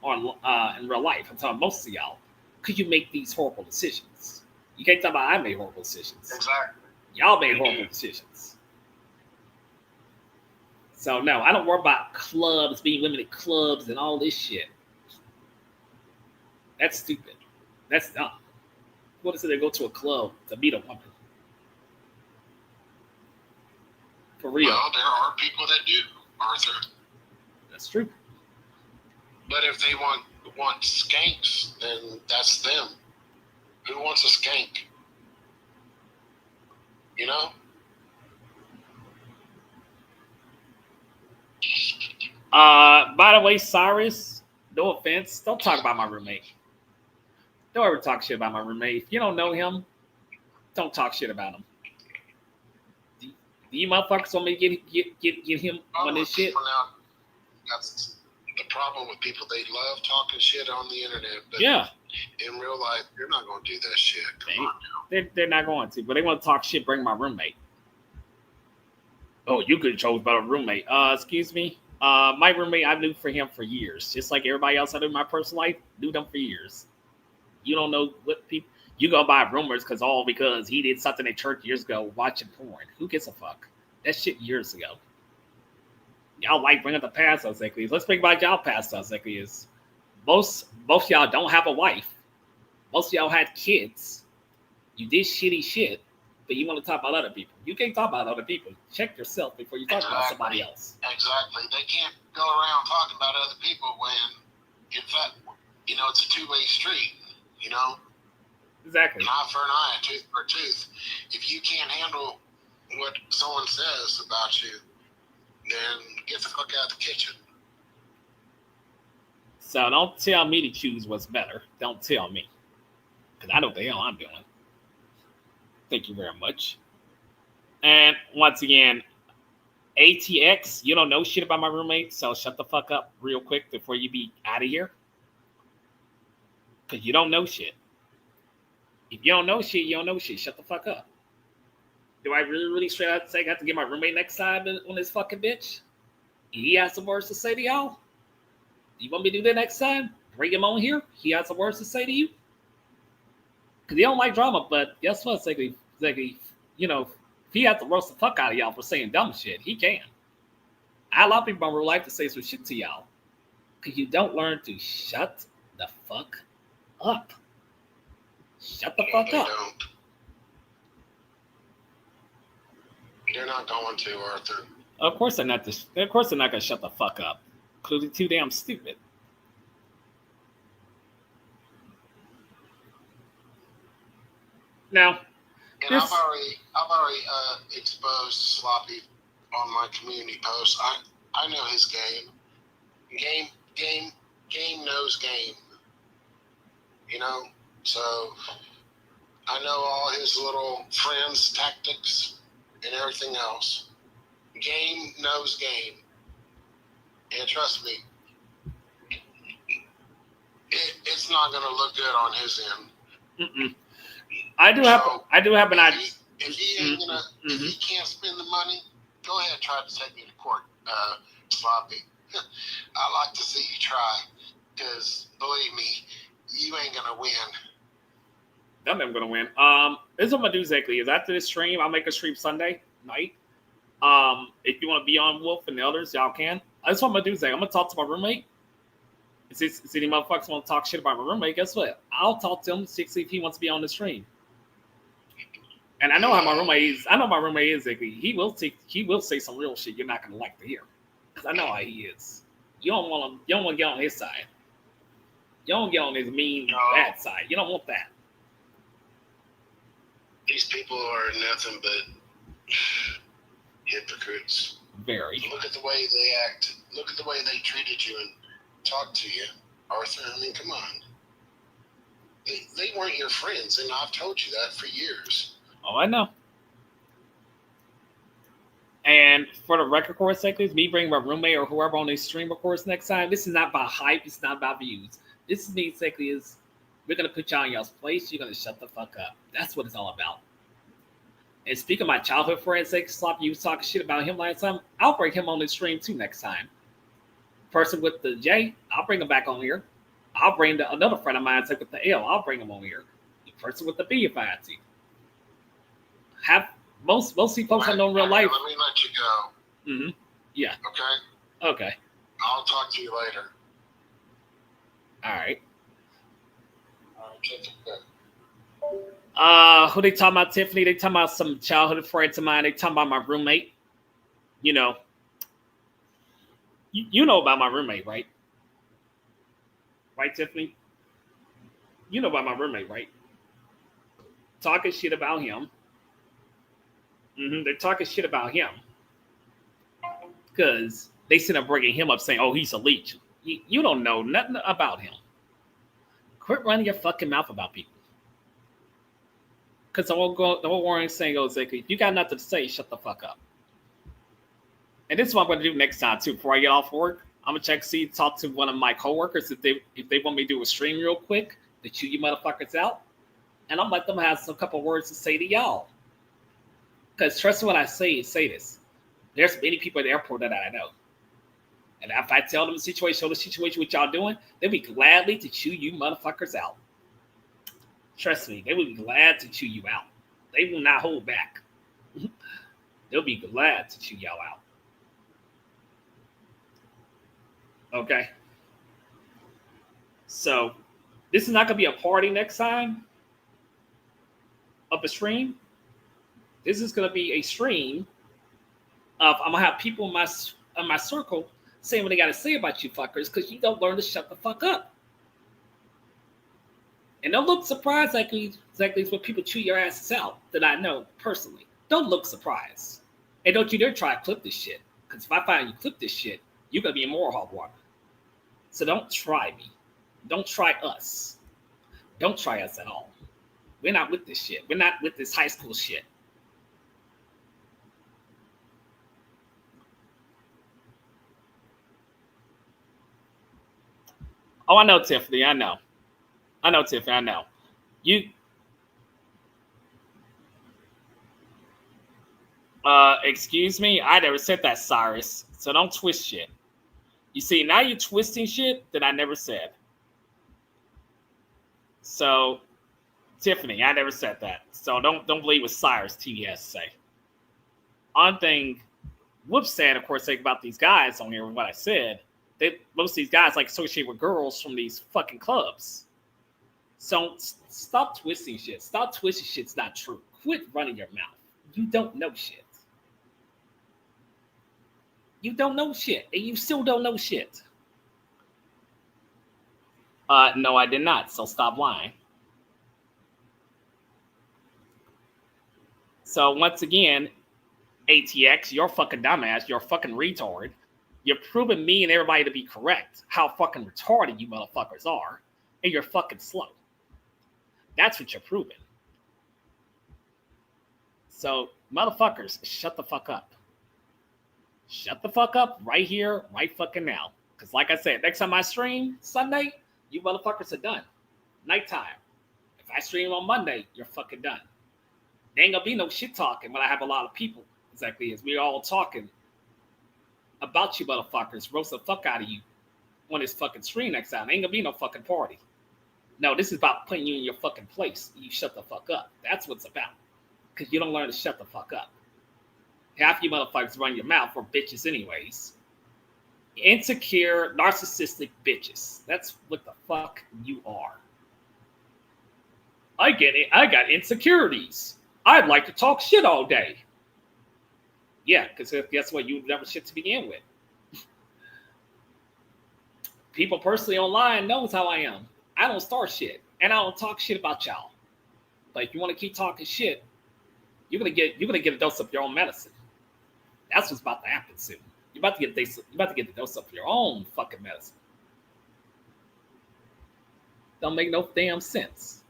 in real life. I'm talking most of y'all, because you make these horrible decisions. You can't talk about I made horrible decisions. Exactly. Y'all made horrible decisions. So no, I don't worry about clubs, being limited clubs and all this shit. That's stupid. That's dumb. What is it? They go to a club to meet a woman. For real. Well, there are people that do, Arthur. That's true. But if they want skanks, then that's them. Who wants a skank? You know? By the way, Cyrus, no offense, don't talk about my roommate. Don't ever talk shit about my roommate. If you don't know him, don't talk shit about him. Do you motherfuckers want me to get him on this shit? Now, that's the problem with people. They love talking shit on the internet, but yeah, in real life, you're not going to do that shit. Come on now. They're not going to, but they want to talk shit. Bring my roommate. Oh, you could have chose about a roommate. Excuse me. My roommate, I knew for him for years, just like everybody else I knew in my personal life. Knew them for years. You don't know what people. You go by rumors because he did something at church years ago, watching porn. Who gives a fuck? That shit years ago. Y'all like bring up the past exactly. Let's bring about y'all past exactly. Is most y'all don't have a wife. Most of y'all had kids. You did shitty shit, but you want to talk about other people. You can't talk about other people. Check yourself before you talk about somebody else. Exactly. They can't go around talking about other people when, in fact, it's a two-way street. Exactly. An eye for an eye, a tooth for a tooth. If you can't handle what someone says about you, then get the fuck out of the kitchen. So don't tell me to choose what's better. Don't tell me. Because I know what the hell I'm doing. Thank you very much. And once again, ATX, you don't know shit about my roommate, so shut the fuck up real quick before you be out of here. Because you don't know shit. If you don't know shit, you don't know shit. Shut the fuck up. Do I really straight out say I got to get my roommate next time on this fucking bitch? He has some words to say to y'all? You want me to do that next time? Bring him on here. He has some words to say to you. Because he don't like drama, but guess what? If he has to roast the fuck out of y'all for saying dumb shit, he can. I allow people in real life to say some shit to y'all. Because you don't learn to shut the fuck up. Shut the fuck up. Don't. They're not going to, Arthur. Of course they're not gonna shut the fuck up. Because they're too damn stupid. Now, and I've already exposed Sloppy on my community post. I know his game. Game knows game. So I know all his little friends' tactics and everything else. Game knows game. And trust me, it's not going to look good on his end. Mm-mm. I do have an idea. If he ain't gonna, if he can't spend the money, go ahead and try to take me to court, Sloppy. I like to see you try, because believe me, you ain't gonna win. I'm never gonna win. This is what I'm gonna do exactly. Is after this stream, I'll make a stream Sunday night. If you want to be on Wolf and the others, y'all can. That's what I'm gonna do. I'm gonna talk to my roommate. If any motherfuckers want to talk shit about my roommate, guess what? I'll talk to him, see if he wants to be on the stream. And I know how my roommate is. I know my roommate is. He will say some real shit you're not gonna like to hear, because I know how he is. You don't want to get on his side. You don't get on his mean, bad side. You don't want that. These people are nothing but hypocrites. Very. Look at the way they act. Look at the way they treated you and talked to you, Arthur. I mean, come on. They weren't your friends, and I've told you that for years. Oh, I know. And for the record, of course, me bringing my roommate or whoever on this stream, of course, next time, this is not about hype. It's not about views. This is me, is we're going to put y'all in y'all's place. You're going to shut the fuck up. That's what it's all about. And speaking of my childhood friends, Sloppy, you was talking shit about him last time. I'll bring him on the stream too next time. Person with the J, I'll bring him back on here. I'll bring another friend of mine with the L. I'll bring him on here. The person with the B, if I had to. Have most folks I know in real life. Let me let you go. Mm-hmm. Yeah. Okay. Okay. I'll talk to you later. All right. Take it. Who they talking about, Tiffany? They talking about some childhood friends of mine. They talking about my roommate. You know. You know about my roommate, right? Right, Tiffany? You know about my roommate, right? Talking shit about him. They're talking shit about him. Because they sit up bringing him up saying, oh, he's a leech. You don't know nothing about him. Quit running your fucking mouth about people. Because the whole warning saying goes, if you got nothing to say, shut the fuck up. And this is what I'm going to do next time, too. Before I get off work, I'm going to talk to one of my coworkers if they want me to do a stream real quick to chew you motherfuckers out. And I'm let them have some couple words to say to y'all. Because trust me when I say this. There's many people at the airport that I know. And if I tell them the situation what y'all doing, they'll be gladly to chew you motherfuckers out. Trust me, they will be glad to chew you out. They will not hold back. They'll be glad to chew y'all out. Okay. So, this is not going to be a party next time of a stream. This is going to be a stream of I'm going to have people in my circle saying what they got to say about you fuckers because you don't learn to shut the fuck up. And don't look surprised exactly when people chew your asses out that I know personally. Don't look surprised. And don't you dare try to clip this shit. Because if I find you clip this shit, you're going to be in more hot water. So don't try me. Don't try us. Don't try us at all. We're not with this shit. We're not with this high school shit. Oh, I know, Tiffany. I know, Tiffany. I know. Excuse me? I never said that, Cyrus. So don't twist shit. You see, now you're twisting shit that I never said. So, Tiffany, I never said that. So don't believe what Cyrus TV has to say. On thing Whoop said, of course, about these guys on here, what I said, most of these guys like associate with girls from these fucking clubs. So stop twisting shit. Stop twisting shit's not true. Quit running your mouth. You don't know shit. You don't know shit, and you still don't know shit. No, I did not, so stop lying. So once again, ATX, you're a fucking dumbass, you're a fucking retard. You're proving me and everybody to be correct, how fucking retarded you motherfuckers are, and you're fucking slow. That's what you're proving. So, motherfuckers, shut the fuck up. Shut the fuck up right here, right fucking now. Because like I said, next time I stream Sunday, you motherfuckers are done. Nighttime. If I stream on Monday, you're fucking done. There ain't gonna be no shit talking when I have a lot of people. Exactly as we're all talking about you motherfuckers, roast the fuck out of you on this fucking stream next time. Ain't gonna be no fucking party. No, this is about putting you in your fucking place. You shut the fuck up. That's what it's about. Because you don't learn to shut the fuck up. Half you motherfuckers run your mouth for bitches anyways. Insecure, narcissistic bitches. That's what the fuck you are. I get it. I got insecurities. I'd like to talk shit all day. Yeah, because guess what? You never shit to begin with. People personally online knows how I am. I don't start shit, and I don't talk shit about y'all. But if you want to keep talking shit, you're gonna get a dose of your own medicine. That's what's about to happen soon. You're about to get the dose of your own fucking medicine. Don't make no damn sense.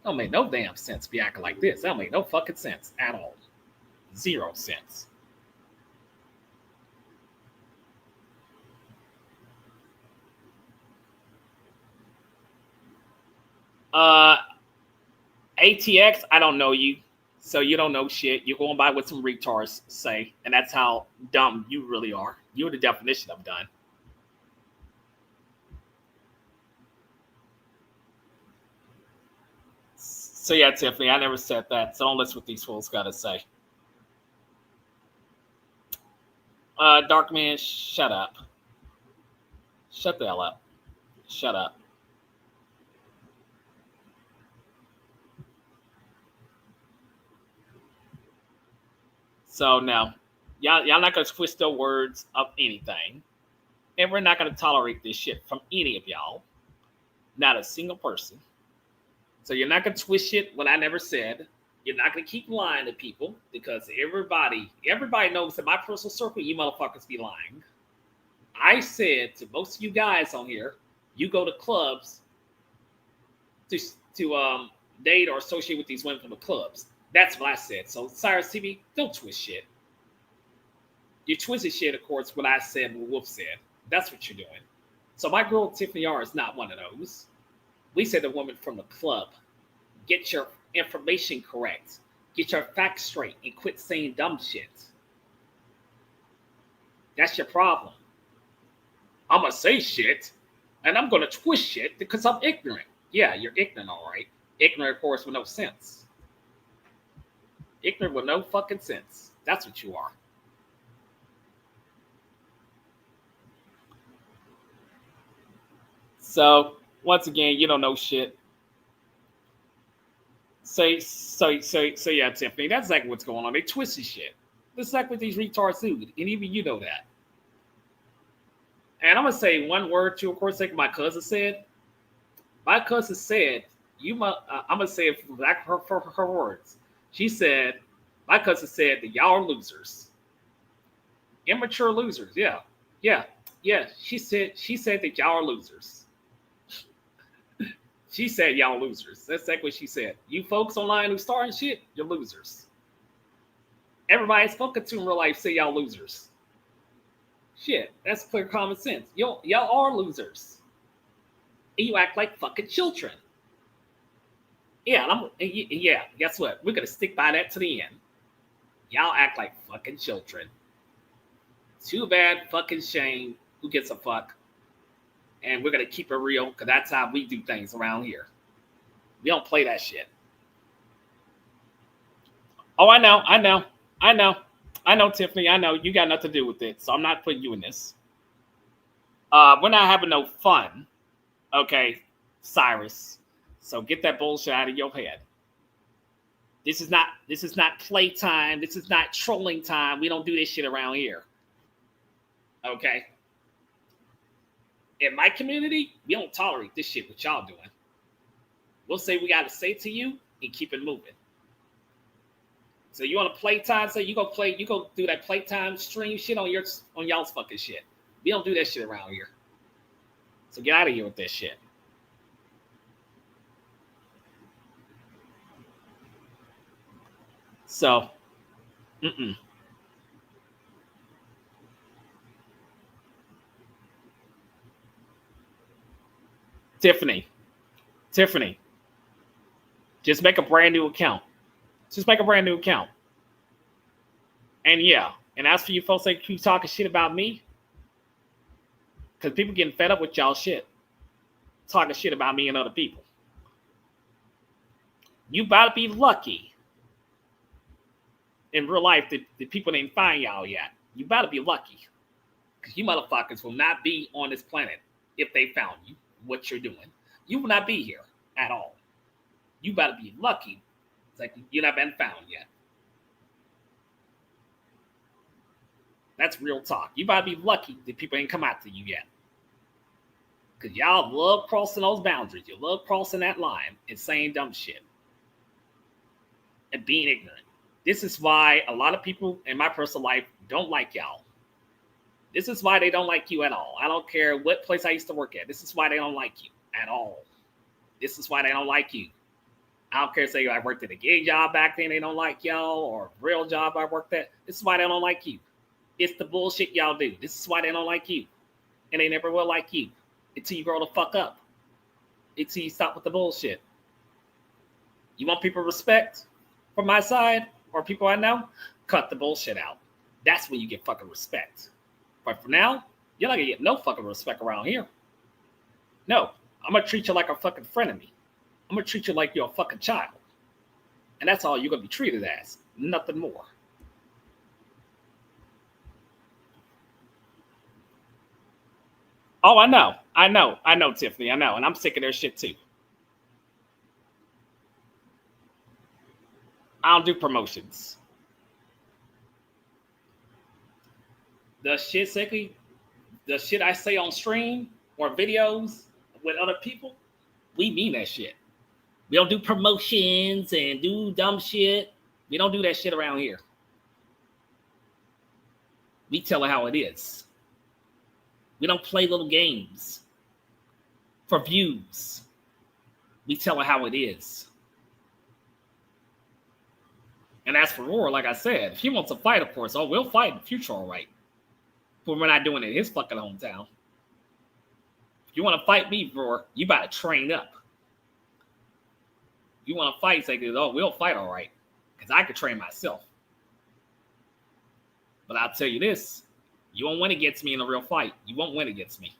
Don't make no damn sense be acting like this. That don't make no fucking sense at all. 0 sense. ATX, I don't know you. So you don't know shit. You're going by what some retards say. And that's how dumb you really are. You're the definition of done. So yeah, Tiffany, I never said that. So don't listen what these fools got to say. Darkman, shut up. Shut the hell up. Shut up. So no, y'all not gonna twist the words of anything, and we're not gonna tolerate this shit from any of y'all. Not a single person. So you're not gonna twist shit what I never said. You're not gonna keep lying to people because everybody knows that my personal circle, you motherfuckers be lying. I said to most of you guys on here, you go to clubs to date or associate with these women from the clubs. That's what I said. So Cyrus TV, don't twist shit. You twisted shit, of course, what I said and what Wolf said. That's what you're doing. So my girl Tiffany R is not one of those. We said the woman from the club. Get your information correct. Get your facts straight and quit saying dumb shit. That's your problem. I'm going to say shit and I'm going to twist shit because I'm ignorant. Yeah, you're ignorant, all right. Ignorant, of course, with no sense. Ignorant with no fucking sense. That's what you are. So, once again, you don't know shit. So yeah, Tiffany, that's exactly what's going on. They twisted shit. That's exactly what these retards do. And even you know that. And I'm going to say one word to, of course, like my cousin said. My cousin said, I'm going to say it for her words. She said, my cousin said that y'all are losers. Immature losers. Yeah. She said that y'all are losers. She said y'all losers. That's exactly what she said. You folks online who starting shit, you're losers. Everybody spoken to in real life say y'all losers. Shit, that's clear common sense. Y'all are losers. And you act like fucking children. Yeah, guess what? We're going to stick by that to the end. Y'all act like fucking children. Too bad, fucking shame. Who gives a fuck? And we're going to keep it real because that's how we do things around here. We don't play that shit. Oh, I know, Tiffany. I know you got nothing to do with it, so I'm not putting you in this. We're not having no fun, okay, Cyrus. So get that bullshit out of your head. This is not playtime. This is not trolling time. We don't do this shit around here. Okay. In my community, we don't tolerate this shit what y'all doing. We'll say we got to say to you and keep it moving. So you want to playtime? So you go do that playtime stream shit on y'all's fucking shit. We don't do that shit around here. So get out of here with that shit. So, Tiffany, just make a brand new account. And yeah, and as for you folks that keep talking shit about me, because people getting fed up with y'all shit, talking shit about me and other people. You about to be lucky in real life that the people didn't find y'all yet. You about to be lucky. Because you motherfuckers will not be on this planet if they found you, what you're doing. You will not be here at all. You better be lucky. It's like you're not been found yet. That's real talk. You better be lucky that people ain't come out to you yet. Because y'all love crossing those boundaries. You love crossing that line and saying dumb shit. And being ignorant. This is why a lot of people in my personal life don't like y'all. This is why they don't like you at all. I don't care what place I used to work at. This is why they don't like you at all. This is why they don't like you. I don't care, say I worked at a gig job back then, they don't like y'all, or a real job I worked at. This is why they don't like you. It's the bullshit y'all do. This is why they don't like you. And they never will like you until you grow the fuck up. Until you stop with the bullshit. You want people respect from my side or people I know? Cut the bullshit out. That's when you get fucking respect. But for now, you're not gonna get no fucking respect around here. No, I'm gonna treat you like a fucking friend of me. I'm gonna treat you like you're a fucking child. And that's all you're gonna be treated as. Nothing more. Oh, I know, Tiffany, I know. And I'm sick of their shit too. I don't do promotions. The shit, Sicky, the shit I say on stream or videos with other people, we mean that shit. We don't do promotions and do dumb shit. We don't do that shit around here. We tell it how it is. We don't play little games for views. We tell it how it is. And as for Roar, like I said, if he wants to fight, of course, we'll fight in the future, all right. But we're not doing it in his fucking hometown. If you want to fight me, Roar, you better train up. You want to fight, say, we'll fight, all right. Because I could train myself. But I'll tell you this. You won't win against me in a real fight. You won't win against me.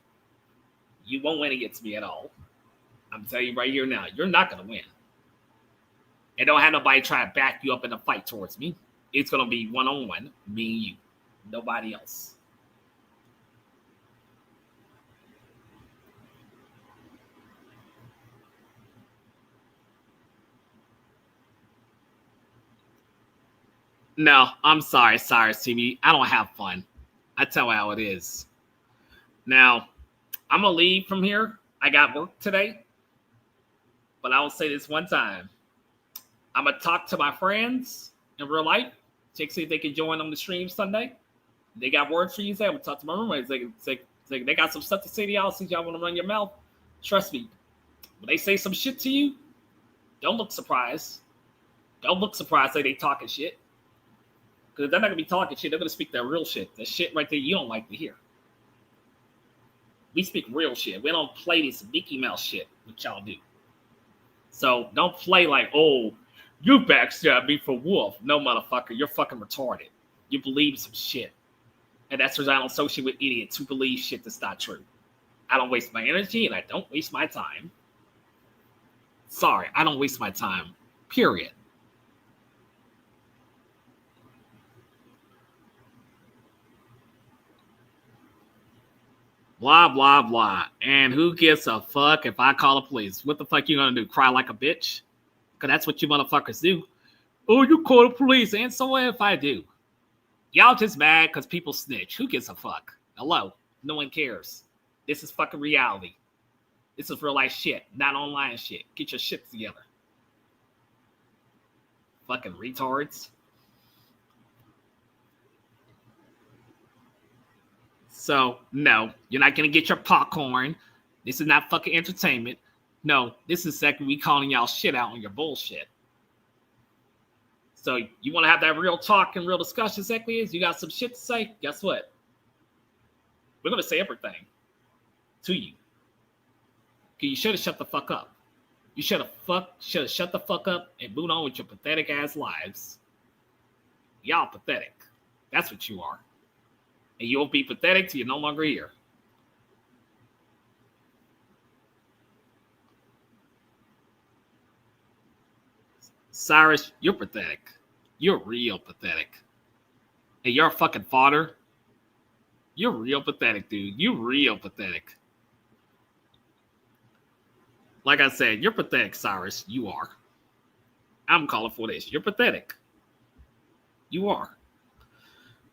You won't win against me at all. I'm telling you right here now, you're not going to win. And don't have nobody try to back you up in a fight towards me. It's going to be one-on-one, me and you. Nobody else. No, I'm sorry, Cyrus TV. I don't have fun. I tell how it is. Now, I'm going to leave from here. I got work today. But I will say this one time. I'm going to talk to my friends in real life. Check see if they can join on the stream Sunday. They got words for you. I'm going to talk to my roommates. They got some stuff to say to y'all since y'all want to run your mouth. Trust me. When they say some shit to you, don't look surprised. Don't look surprised say they talking shit. Because they're not going to be talking shit. They're going to speak their real shit. The shit right there you don't like to hear. We speak real shit. We don't play this Mickey Mouse shit, which y'all do. So don't play like, oh, you backstabbed me for Wolf. No, motherfucker, you're fucking retarded. You believe some shit. And that's because I don't associate with idiots who believe shit that's not true. I don't waste my energy and I don't waste my time. Sorry, I don't waste my time. Period. Blah, blah, blah. And who gives a fuck if I call the police? What the fuck you gonna do? Cry like a bitch? Because that's what you motherfuckers do. Oh, you call the police. And so what if I do? Y'all just mad because people snitch. Who gives a fuck? Hello? No one cares. This is fucking reality. This is real life shit, not online shit. Get your shit together. Fucking retards. So, no, you're not going to get your popcorn. This is not fucking entertainment. No, this is exactly we calling y'all shit out on your bullshit. So, you want to have that real talk and real discussion, exactly is? You got some shit to say? Guess what? We're going to say everything to you. Because you should have shut the fuck up. You should have shut the fuck up and moved on with your pathetic ass lives. Y'all pathetic. That's what you are. And you'll be pathetic till you're no longer here. Cyrus, you're pathetic. You're real pathetic. And you're a fucking fodder. You're real pathetic, dude. You're real pathetic. Like I said, you're pathetic, Cyrus. You are. I'm calling for this. You're pathetic. You are.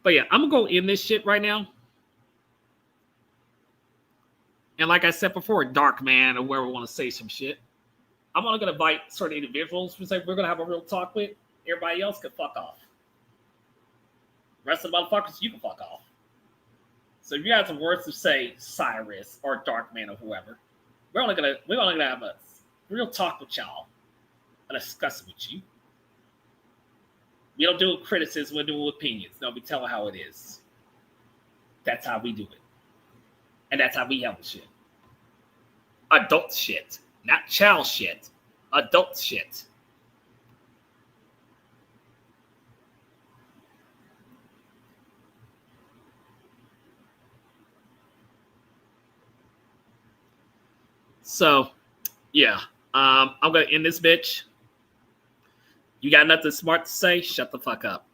But yeah, I'm going to go end this shit right now. And like I said before, Dark Man or whoever want to say some shit, I'm only going to invite certain individuals who say we're going to have a real talk with. Everybody else can fuck off. Rest of the motherfuckers, you can fuck off. So if you have some words to say, Cyrus or Dark Man or whoever, we're only gonna have a real talk with y'all and discuss it with you. We don't do criticism, we do opinions. No, we tell how it is. That's how we do it. And that's how we handle shit. Adult shit. Not child shit. Adult shit. So, yeah. I'm going to end this bitch. You got nothing smart to say? Shut the fuck up.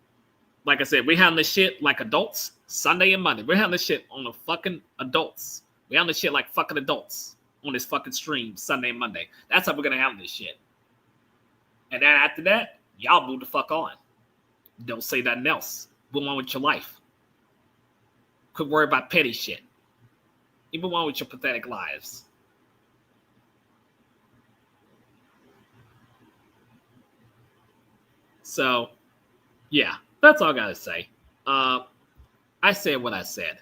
Like I said, we handle this shit like adults Sunday and Monday. We're handling this shit on the fucking adults. We handle this shit like fucking adults on this fucking stream Sunday and Monday. That's how we're going to handle this shit. And then after that, y'all move the fuck on. Don't say nothing else. Move on with your life. Quit worry about petty shit. You move on with your pathetic lives. So, yeah, that's all I gotta say. I said what I said.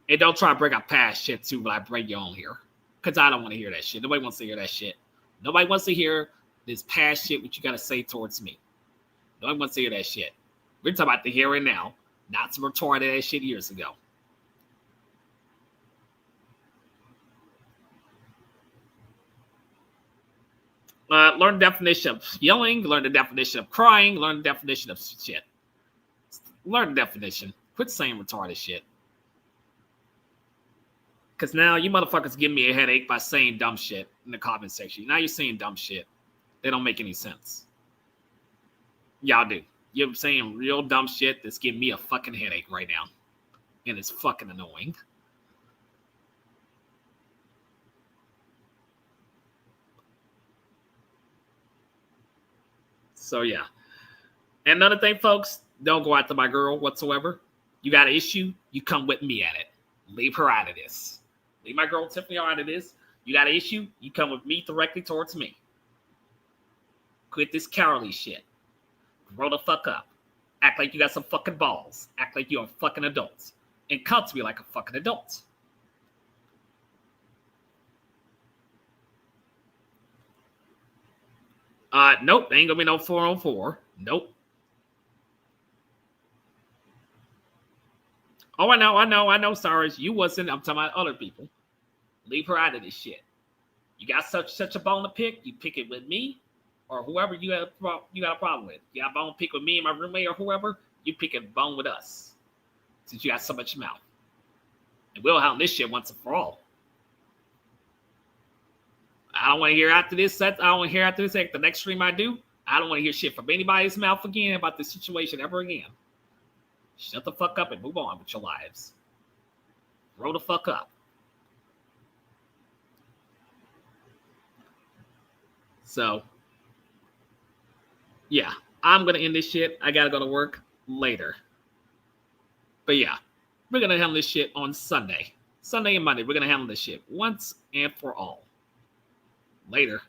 And don't try to bring up past shit too when I bring you on here. Because I don't want to hear that shit. Nobody wants to hear that shit. Nobody wants to hear this past shit what you gotta say towards me. Nobody wants to hear that shit. We're talking about the here and now, not some retarded ass shit years ago. Learn the definition of yelling, learn the definition of crying, learn the definition of shit. Learn the definition. Quit saying retarded shit. Because now you motherfuckers give me a headache by saying dumb shit in the comment section. Now you're saying dumb shit. They don't make any sense. Y'all do. You're saying real dumb shit that's giving me a fucking headache right now. And it's fucking annoying. So, yeah. And another thing, folks, don't go after my girl whatsoever. You got an issue, you come with me at it. Leave her out of this. Leave my girl Tiffany out of this. You got an issue, you come with me directly towards me. Quit this cowardly shit. Grow the fuck up. Act like you got some fucking balls. Act like you're a fucking adult. And come to me like a fucking adult. Nope, ain't gonna be no 404. Nope. Oh, I know, Cyrus. You wasn't. I'm talking about other people. Leave her out of this shit. You got such a bone to pick, you pick it with me or whoever you got a problem with. You got a bone to pick with me and my roommate or whoever, you pick a bone with us. Since you got so much mouth. And we'll handle this shit once and for all. I don't want to hear after this. I don't want to hear after this. Like the next stream I do, I don't want to hear shit from anybody's mouth again about this situation ever again. Shut the fuck up and move on with your lives. Grow the fuck up. So, yeah, I'm going to end this shit. I got to go to work later. But yeah, we're going to handle this shit on Sunday. Sunday and Monday, we're going to handle this shit once and for all. Later.